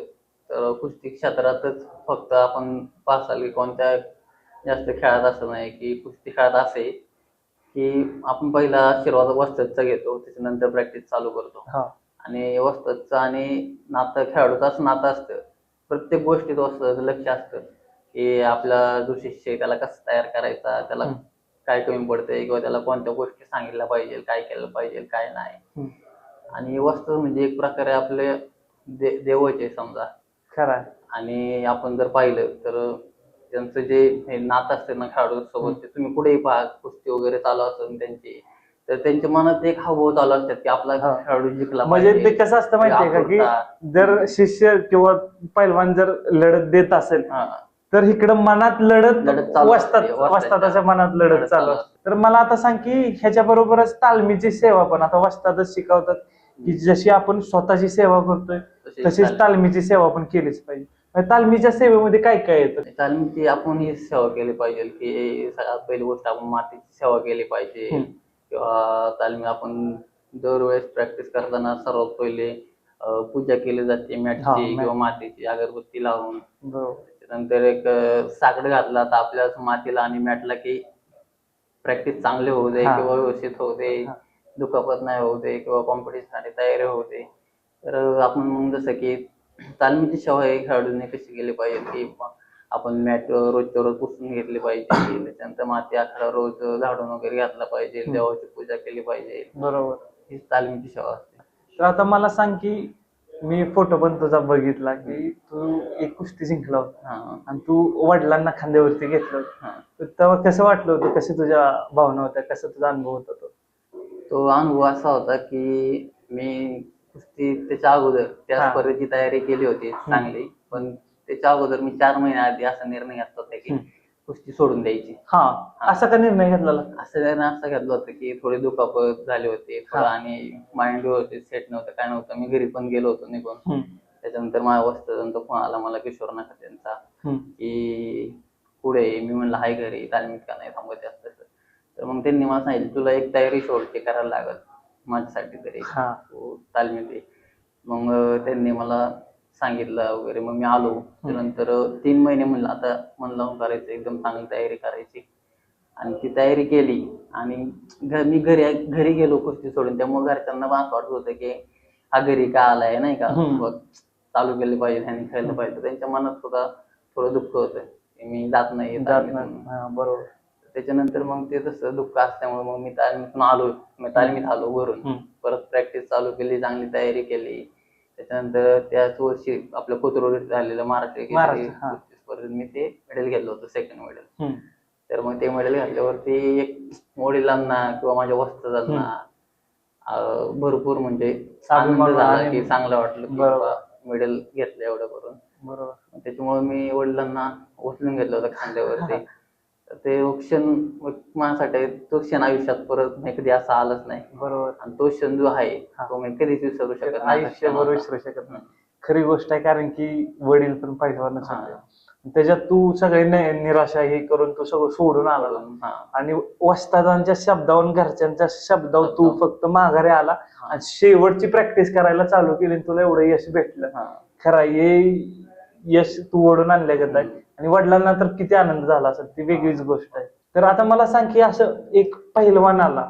तर कुस्ती क्षेत्रातच फक्त आपण पाहसाल की कोणत्या जास्त खेळात असं नाही की कुस्ती खेळात असे की आपण पहिला आशीर्वाद वस्तादचा घेतो, त्याच्यानंतर प्रॅक्टिस चालू करतो. आणि वस्तादचं आणि नातं खेळाडूचं असं नातं असतं. प्रत्येक गोष्टीत वस्तादाचं लक्ष असतं की आपला जो शिष्य आहे त्याला कसं तयार करायचा, त्याला काय कमी पडतंय किंवा त्याला कोणत्या गोष्टी सांगितल्या पाहिजे, काय केलं पाहिजे काय नाही. आणि वस्ताद म्हणजे एक प्रकारे आपले देवच आहे समजा. खरं. आणि आपण जर पाहिलं तर त्यांचं जे नातं असते ना खेळाडू सोबत, ते तुम्ही कुठेही पहा कुस्ती वगैरे चालू असेल त्यांची, तर त्यांच्या मनात एक हावभाव चालू असतात की आपला खेळाडू जिंकला. म्हणजे ते कसं असतं माहितीये का की जर शिष्य किंवा पैलवान जर लढत देत असेल तर इकडं मनात लढत वस्तादाच्या मनात लढत चालू असते. तर मला आता सांग की ह्याच्या बरोबरच तालमीची सेवा पण आता वस्तादच शिकवतात की जशी आपण स्वतःची सेवा करतोय तशीच तालमीची सेवा पण केलीच पाहिजे. तालमीच्या सेवेमध्ये काय काय येतं? तालमीची आपण ही सेवा केली पाहिजे की सगळ्यात पहिली गोष्ट आपण मातीची सेवा केली पाहिजे. किंवा तालमी आपण दरवेळेस प्रॅक्टिस करताना सर्वात पहिले पूजा केली जाते मॅटची किंवा मातीची अगरबत्ती लावून. नंतर एक साकडं घातला तर आपल्या मातीला आणि मॅटला की प्रॅक्टिस चांगली होऊ दे किंवा व्यवस्थित होऊ दे, दुखापत नाही होऊ दे किंवा कॉम्पिटिशनसाठी तयारी होऊ दे. तर आपण मग जसं की तालमीची सेवा हे खेळाडूंनी कशी केली पाहिजे की आपण मॅट रोजच्या रोज पुसून घेतली पाहिजे, त्याच्यानंतर माती आखडा रोज झाडून वगैरे घातला पाहिजे, देवाची पूजा केली पाहिजे. बरोबर. ही तालमीची सेवा असते. तर आता मला सांग की मी फोटो पण तुझा बघितला की तू एक कुस्ती जिंकला होता आणि तू वडिलांना खांद्यावरती घेतलं, तर तेव्हा कसं वाटलं होतं, कशी तुझ्या भावना होत्या, कसा तुझा अनुभव होता? तो अनुभव असा होता की मी कुस्ती त्याच्या अगोदर त्या स्पर्धेची तयारी केली होती चांगली, पण त्याच्या अगोदर मी 4 महिन्याआधी असा निर्णय घेतला होता की कुस्ती सोडून द्यायची. असा का निर्णय घेतला? असा घेतला होता की थोडी दुखापत झाली होती आणि माइंड व्यवस्थित सेट नव्हतं, काय नव्हतं. मी घरी पण गेलो होतो निघून. त्याच्यानंतर माझ्या वस्तादांचा फोन आला मला, किशोर नाका त्यांचा, की पुढे. मी म्हणलं हाय घरी, तालमीत का नाही थांबत असतं. तर मग त्यांनी मला सांगितलं तुला एक तयारी शेवटची करायला लागल माझ्यासाठी तरी तालमीत. मग त्यांनी मला सांगितलं वगैरे. मग मी आलो त्यानंतर 3 महिने म्हणलं आता मन लावून करायचं, एकदम चांगली तयारी करायची. आणि ती तयारी केली आणि मी घरी गेलो कुस्ती सोडून. त्यामुळे घरच्यांना पण असं वाटत होतं की हा घरी का आलाय, नाही का, बघ चालू केलं पाहिजे ह्याने, खेळलं पाहिजे. त्यांच्या मनात सुद्धा थोडं दुःख होतं की मी जात नाही. बरोबर. त्याच्यानंतर मग ते तसं दुःख असल्यामुळे मग मी तालमीतून आलो. तालमीत आलो घरून, परत प्रॅक्टिस चालू केली, चांगली तयारी केली. त्याच्यानंतर त्याच वर्षी आपल्या कोथरूडीत झालेलं महाराष्ट्र केसरी कुस्ती स्पर्धेत मी ते मेडल घेतलं होतं, 2nd मेडल. तर मग ते मेडल घातल्यावरती एक वडिलांना किंवा माझ्या वस्तादांना भरपूर म्हणजे आनंद झाला की चांगलं वाटलं की मेडल घेतलं एवढं करून. बरोबर. त्याच्यामुळे मी वडिलांना उचलून घेतलं होतं खांद्यावरती. ते क्षण माझ्यासाठी, तो क्षण आयुष्यात परत कधी असा आलाच नाही. बरोबर. आणि तो क्षण जो आहे तो मी कधीच विसरू शकत नाही, आयुष्यभर विसरू शकत नाही. खरी गोष्ट आहे, कारण की वडील पण पहिलवानच होते. त्याच्यात तू सगळे निराशा हे करून तू सगळं सोडून आला आणि वस्तादांच्या शब्दावरून, घरच्यांच्या शब्दावर तू फक्त माघारी आला आणि शेवटची प्रॅक्टिस करायला चालू केली. तुला एवढं यश भेटलं. खरं हे यश तू ओढून आणल्यागत आहे. आणि वडिलांना तर किती आनंद झाला असेल, ती वेगळीच गोष्ट आहे. तर आता मला सांग की असं एक पहिलवानाला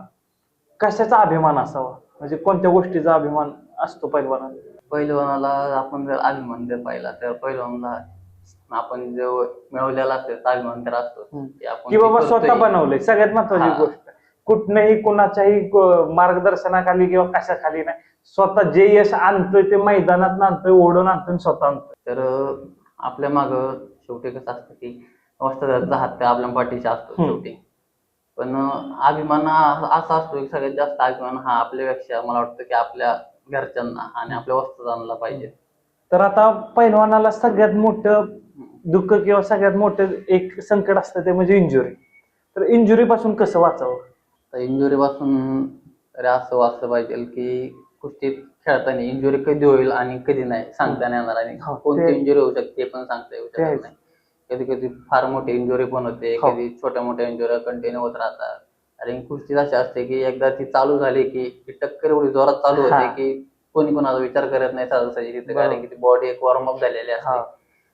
कशाचा अभिमान असावा, म्हणजे कोणत्या गोष्टीचा अभिमान असतो पहिलवानाला? पहिलवानाला आपण जर अभिमान जर पाहिला तर पहिलवानाला आपण जो मिळवलेला असेल अभिमान तर असतो की बाबा स्वतः बनवलंय. सगळ्यात महत्वाची गोष्ट, कुठनंही कुणाच्याही मार्गदर्शनाखाली किंवा कशाखाली नाही, स्वतः जे यश आणतोय ते मैदानात आणतोय, ओढून आणतोय, स्वतः आणतोय. तर आपल्या माग शेवटी कसं असतं की वस्तादाचा हात आपल्या पाठीशी असतो शेवटी. पण अभिमान असा असतो की सगळ्यात जास्त अभिमान हा आपल्यापेक्षा मला वाटतं की आपल्या घरच्यांना आणि आपल्या वस्तादांना पाहिजे. तर आता पहिलवानाला सगळ्यात मोठं दुःख किंवा सगळ्यात मोठं एक संकट असतं ते म्हणजे इंजुरी. तर इंजुरी पासून कसं वाचावं? तर इंजुरी पासून तरी असं वाचलं पाहिजे की कुस्तीत खेळताना इंजुरी कधी होईल आणि कधी नाही सांगता नाही येणार. आणि कोणती इंजुरी होऊ शकते पण सांगता येऊ शकत नाही. कधी कधी फार मोठी इंजुरी पण होते, कधी छोट्या मोठ्या इंजुरी कंटिन्यू होत राहतात. आणि कुस्ती अशी असते की एकदा ती चालू झाली की टक्कर एवढी जोरात चालू होते की कोणी कोणाचा विचार करत नाही सहजासहजी तिथे, कारण की ती बॉडी एक वॉर्मअप झालेली असते.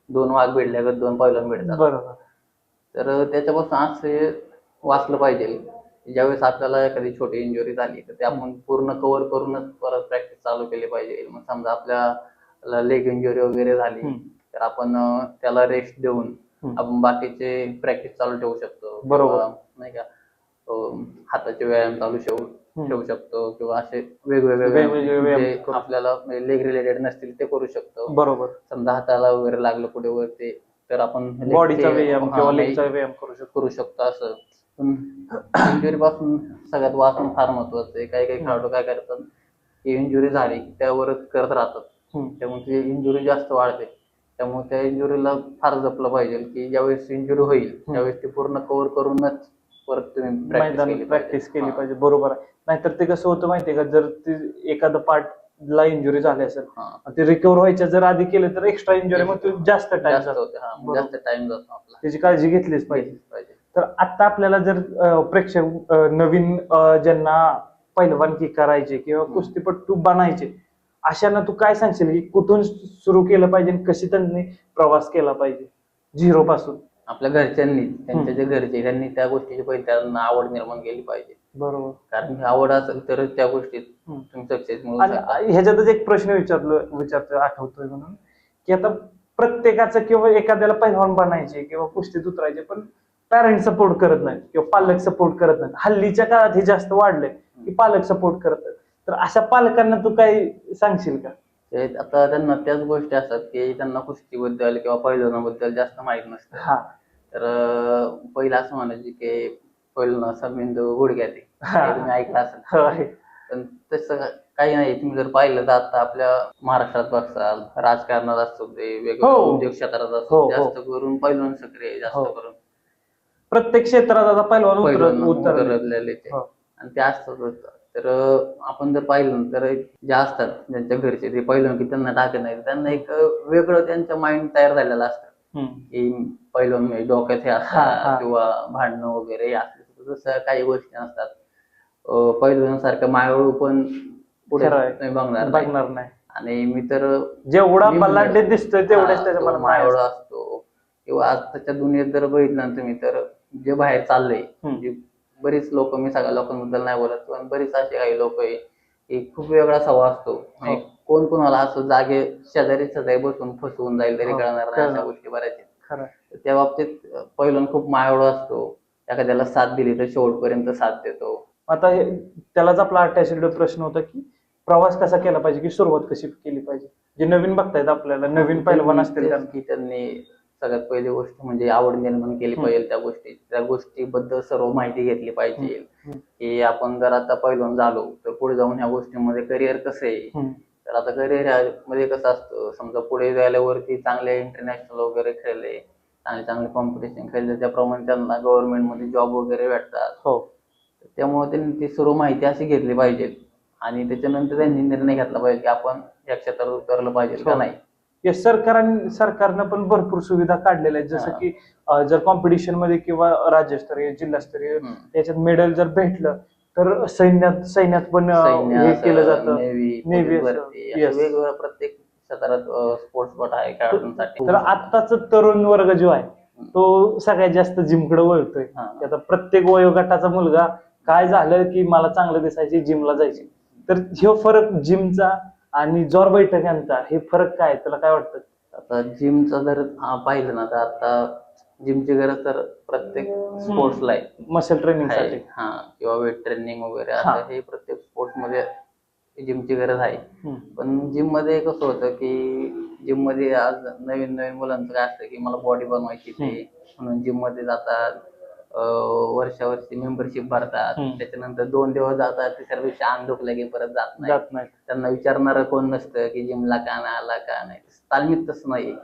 2 वाघ भिडल्यागत 2 पहिलवान भिडतात. बरोबर. तर त्याच्यापासून असे वाचलं पाहिजे ज्यावेळेस आपल्याला एखादी छोटी इंजुरी झाली तर ते आपण पूर्ण कव्हर करूनच परत प्रॅक्टिस चालू केली पाहिजे. मग समजा आपल्याला लेग इंजुरी वगैरे झाली तर आपण त्याला रेस्ट देऊन आपण बाकीचे प्रॅक्टिस चालू ठेवू शकतो. बरोबर, नाही का, हाताचे व्यायाम चालू ठेवू शकतो किंवा असे वेगवेगळे आपल्याला लेग रिलेटेड नसतील ते करू शकतो. बरोबर. समजा हाताला वगैरे लागलं कुठे वरती तर आपण बॉडीचा व्यायाम किंवा लेगचा व्यायाम करू शकतो. असं इंजुरी पासून सगळ्यात वाचणं फार महत्वाचं आहे. काही काही खेळाडू काय करतात की इंजुरी झाली त्यावरच करत राहतात, त्यामुळे ती इंजुरी जास्त वाढते. त्यामुळे त्या इंजुरीला फार जपलं पाहिजे की ज्यावेळेस इंजुरी होईल त्यावेळेस ती पूर्ण कव्हर करूनच परत तुम्ही प्रॅक्टिस केली पाहिजे. बरोबर आहे. नाहीतर ते कसं होतं माहितीये का, जर ती एखादं पार्टला इंजुरी झाली असेल ते रिकव्हर व्हायच्या जर आधी केलं तर एक्स्ट्रा इंजुरी मग जास्त टाइम जातो आपला. त्याची काळजी घेतलीच पाहिजे. तर आता आपल्याला जर प्रेक्षक नवीन ज्यांना पहिलवानकी करायचे किंवा कुस्तीपटू बनायचे अशांना तू काय सांगशील की कुठून सुरू केलं पाहिजे, कशी त्यांनी प्रवास केला पाहिजे 0 पासून? आपल्या घरच्यांनी, त्यांच्या जे घरचे त्यांनी त्या गोष्टीची पहिले त्यांना आवड निर्माण केली पाहिजे. बरोबर. कारण आवड असेल तरच त्या गोष्टीत तुम्ही सक्सेस मिळू शकता. ह्याच्यातच एक प्रश्न विचारतो आठवतोय म्हणून की आता प्रत्येकाचं किंवा एखाद्याला पहिलवान बनायचे किंवा कुस्तीत उतरायचे पण पॅरेंट सपोर्ट करत नाहीत किंवा पालक सपोर्ट करत नाहीत. हल्लीच्या काळात हे जास्त वाढलंय की पालक सपोर्ट करत नाहीत. तर अशा पालकांना तू काय सांगशील का? आता त्यांना त्याच गोष्टी असतात की त्यांना कुस्तीबद्दल किंवा पहिलवानाबद्दल जास्त माहित नसतं. तर पहिलं असं म्हणायचे की पहिलवान असा मेंदू गुडघ्यात आहे, तुम्ही ऐकलं असेल. पण तसं काही नाही. तुम्ही जर पाहिलं तर आता आपल्या महाराष्ट्रात बघसाल राजकारणात असतो ते वेगवेगळ्या उद्योग क्षेत्रात असतो, जास्त करून पहिलवान सक्रिय जास्त करून प्रत्येक क्षेत्रात आता पहिलवान उतरलेले आणि ते असतात. तर आपण जर पाहिलं तर ज्या असतात ज्यांच्या घरचे ते पहिलवान की त्यांना टाकत नाही, त्यांना एक वेगळं त्यांचं माइंड तयार झालेलं असतं की पहिलवान डोक्यात हे असतात किंवा भांडणं वगैरे असतात. तसं काही गोष्टी नसतात. पहिलवानासारखं मायाळू पण पुढे बघणार नाही. आणि मी तर जेवढा मी बलाढ्य म्हणजे- दिसतोय तेवढेच हा, त्याच्या तो मला मायाळू असतो. किंवा आजच्या दुनियेत जर बघितलं ना तुम्ही तर जे बाहेर चाललंय म्हणजे बरीच लोक, मी सगळ्या लोकांबद्दल नाही बोलत, पण बरीच असे काही लोक आहे की खूप वेगळा स्वभाव असतो. म्हणजे कोण कोणाला असं जागे शेजारी बसून फसवून जाईल तरी कळणार नाही, अशा गोष्टी बऱ्याच आहेत. त्या बाबतीत पहिलं खूप मायाळू असतो. एखाद्याला साथ दिली तर शेवटपर्यंत साथ देतो. आता त्यालाच आपला अटॅच्ड प्रश्न होता की प्रवास कसा केला पाहिजे, की सुरुवात कशी केली पाहिजे. जे नवीन बघतायत आपल्याला, नवीन पैलवान असतील की त्यांनी सगळ्यात पहिली गोष्ट म्हणजे आवड निर्माण केली पाहिजे त्या गोष्टीबद्दल सर्व माहिती घेतली पाहिजे. की आपण जर आता पैलवान झालो तर पुढे जाऊन ह्या गोष्टीमध्ये करिअर कसं आहे. तर आता करिअर मध्ये कसं असतं, समजा पुढे गेल्यावरती चांगले इंटरनॅशनल वगैरे खेळले, चांगले कॉम्पिटिशन खेळले, त्याप्रमाणे त्यांना गव्हर्नमेंट मध्ये जॉब वगैरे भेटतात. त्यामुळे त्यांनी ती सर्व माहिती अशी घेतली पाहिजे आणि त्याच्यानंतर त्यांनी निर्णय घेतला पाहिजे की आपण या क्षेत्रात उतरलं पाहिजे का नाही. सरकारनं पण भरपूर सुविधा काढलेल्या आहेत, जसं की जर कॉम्पिटिशन मध्ये किंवा राज्यस्तरीय जिल्हास्तरीय त्याच्यात मेडल जर भेटलं तर सैन्यात पण हे केलं जातं. नेव्ही वेगवेगळ्या प्रत्येक क्षेत्रात स्पोर्ट्स कोटा आहे खेळाडूंसाठी. तर आत्ताच तरुण वर्ग जो आहे तो सगळ्यात जास्त जिमकडे वळतोय. आता प्रत्येक वयोगटाचा मुलगा काय झालं की मला चांगलं दिसायचे, जिमला जायचे. तर हे फरक जिमचा आणि जोर बैठकांचा, हे फरक काय, तुला काय वाटतं? आता जिमचा जर पाहिलं ना तर आता जिमची गरज तर प्रत्येक स्पोर्ट्सला आहे. मसल ट्रेनिंग साठी किंवा वेट ट्रेनिंग वगैरे आता हे प्रत्येक स्पोर्ट्स मध्ये जिमची गरज आहे. पण जिम मध्ये कसं होतं की जिम मध्ये आज नवीन मुलांचं काय असतं की मला बॉडी बनवायची ते, म्हणून जिम मध्ये जातात, वर्षावर्षी मेंबरशिप भरतात, त्याच्यानंतर 2 दिवस जातात, तिसऱ्या दिवशी अंग दुखलं की परत जात नाही. त्यांना विचारणारं कोण नसतं की जिमला का नाही आला का नाही. तालमीत तसं नाही.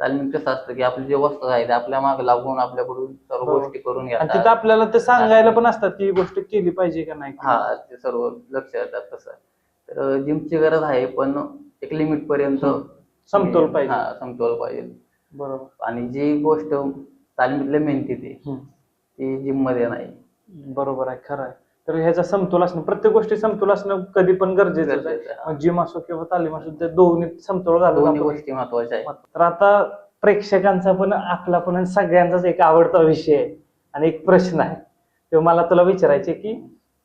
तालमीत कसं असतं की आपले जे वस्तू आहेत आपल्या मागे लागून आपल्याकडून सर्व गोष्टी करून घेतात. तिथं आपल्याला ते सांगायला पण असतात की ही गोष्ट केली पाहिजे का नाही. ते सर्व लक्ष देतात तसं. तर जिमची गरज आहे, पण एक लिमिट पर्यंत समतोल पाहिजे. समतोल पाहिजे. बरोबर. आणि जी गोष्ट तालमीतल्या मेहनतीत ती जिम मध्ये नाही. बरोबर आहे, खरं आहे. तर ह्याचा समतोल असणं, प्रत्येक गोष्टी समतोल असणं कधी पण गरजेचं आहे. जिम असो किंवा तालीम असो, त्या दोन्ही समतोल घालून दोन्ही गोष्टी महत्वाच्या आहेत. तर आता प्रेक्षकांचा पण आपला पण सगळ्यांचाच एक आवडता विषय आहे आणि एक प्रश्न आहे, तो मला तुला विचारायचे की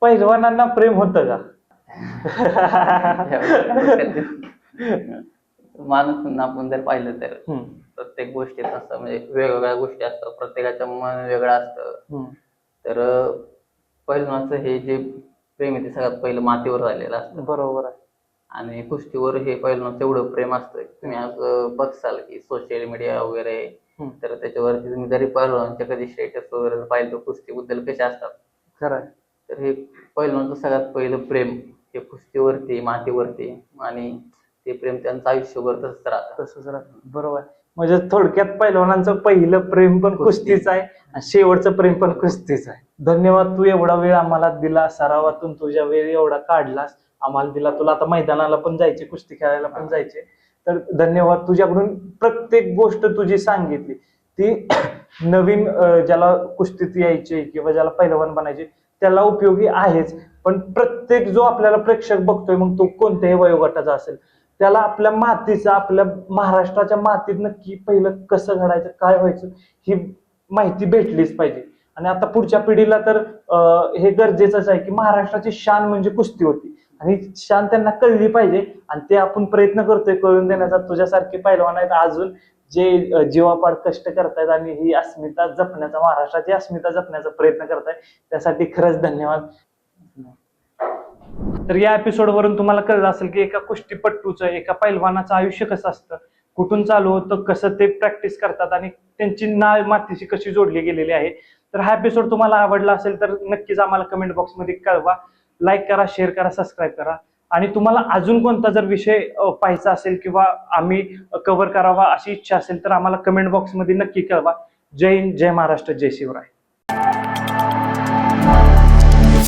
पैलवानांना प्रेम होतं का? माणूस आपण जर पाहिलं तर प्रत्येक गोष्टीत असतं, म्हणजे वेगवेगळ्या गोष्टी असतात, प्रत्येकाचं मन वेगळं असतं. तर पैलवानाचं हे जे प्रेम आहे ते सगळ्यात पहिलं मातीवर झालेलं असतं. बरोबर आहे. आणि कुस्तीवर हे पैलवानाचं एवढं प्रेम असतं. तुम्ही आज बघसाल की सोशल मीडिया वगैरे, तर त्याच्यावरती तुम्ही जरी पैलवानांच्या कधी स्टेटस वगैरे पाहिलं तर कुस्तीबद्दल कसे असतात. खरं आहे. तर हे पैलवानाचं सगळ्यात पहिलं प्रेम हे कुस्तीवरती, मातीवरती, आणि ते प्रेम त्यांचं आयुष्यभर तसंच राहतं. बरोबर. म्हणजे थोडक्यात पैलवानांचं पहिलं प्रेम पण कुस्तीच आहे आणि शेवटचं प्रेम पण कुस्तीच आहे. धन्यवाद, तू एवढा वेळ आम्हाला दिला, सरावातून तुझ्या वेळ एवढा काढलास, आम्हाला दिला. तुला आता मैदानाला पण जायचे, कुस्ती खेळायला पण जायचे. तर धन्यवाद. तुझ्याकडून प्रत्येक गोष्ट तुझी सांगितली ती नवीन ज्याला कुस्तीत यायचे किंवा ज्याला पैलवान बनायचे त्याला उपयोगी आहेच, पण प्रत्येक जो आपल्याला प्रेक्षक बघतोय, मग तो कोणत्याही वयोगटाचा असेल, त्याला आपल्या मातीचा, आपल्या महाराष्ट्राच्या मातीत नक्की पहिलं कसं घडायचं, काय व्हायचं, ही माहिती भेटलीच पाहिजे. आणि आता पुढच्या पिढीला तर हे गरजेचंच आहे की महाराष्ट्राची शान म्हणजे कुस्ती होती आणि शान त्यांना कळली पाहिजे, आणि ते आपण प्रयत्न करतोय कळून देण्याचा. तुझ्यासारखे पैलवान आहेत अजून जे जीवापाड कष्ट करतायत आणि ही अस्मिता जपण्याचा, महाराष्ट्राची अस्मिता जपण्याचा प्रयत्न करतायत, त्यासाठी खरंच धन्यवाद. तर या एपिसोड वरून तुम्हाला कळलं असेल की एका कुस्तीपट्टूचं, एका पैलवानाचं आयुष्य कसं असतं, कुठून चालू होतं, कसं ते प्रॅक्टिस करतात आणि त्यांची नाळ मातीशी कशी जोडली गेलेली आहे. तर हा एपिसोड तुम्हाला आवडला असेल तर नक्कीच आम्हाला कमेंट बॉक्समध्ये कळवा. लाईक करा, शेअर करा, सबस्क्राईब करा. आणि तुम्हाला अजून कोणता जर विषय पाहायचा असेल किंवा आम्ही कव्हर करावा अशी इच्छा असेल तर आम्हाला कमेंट बॉक्समध्ये नक्की कळवा. जय हिंद, जय महाराष्ट्र, जय शिवराय.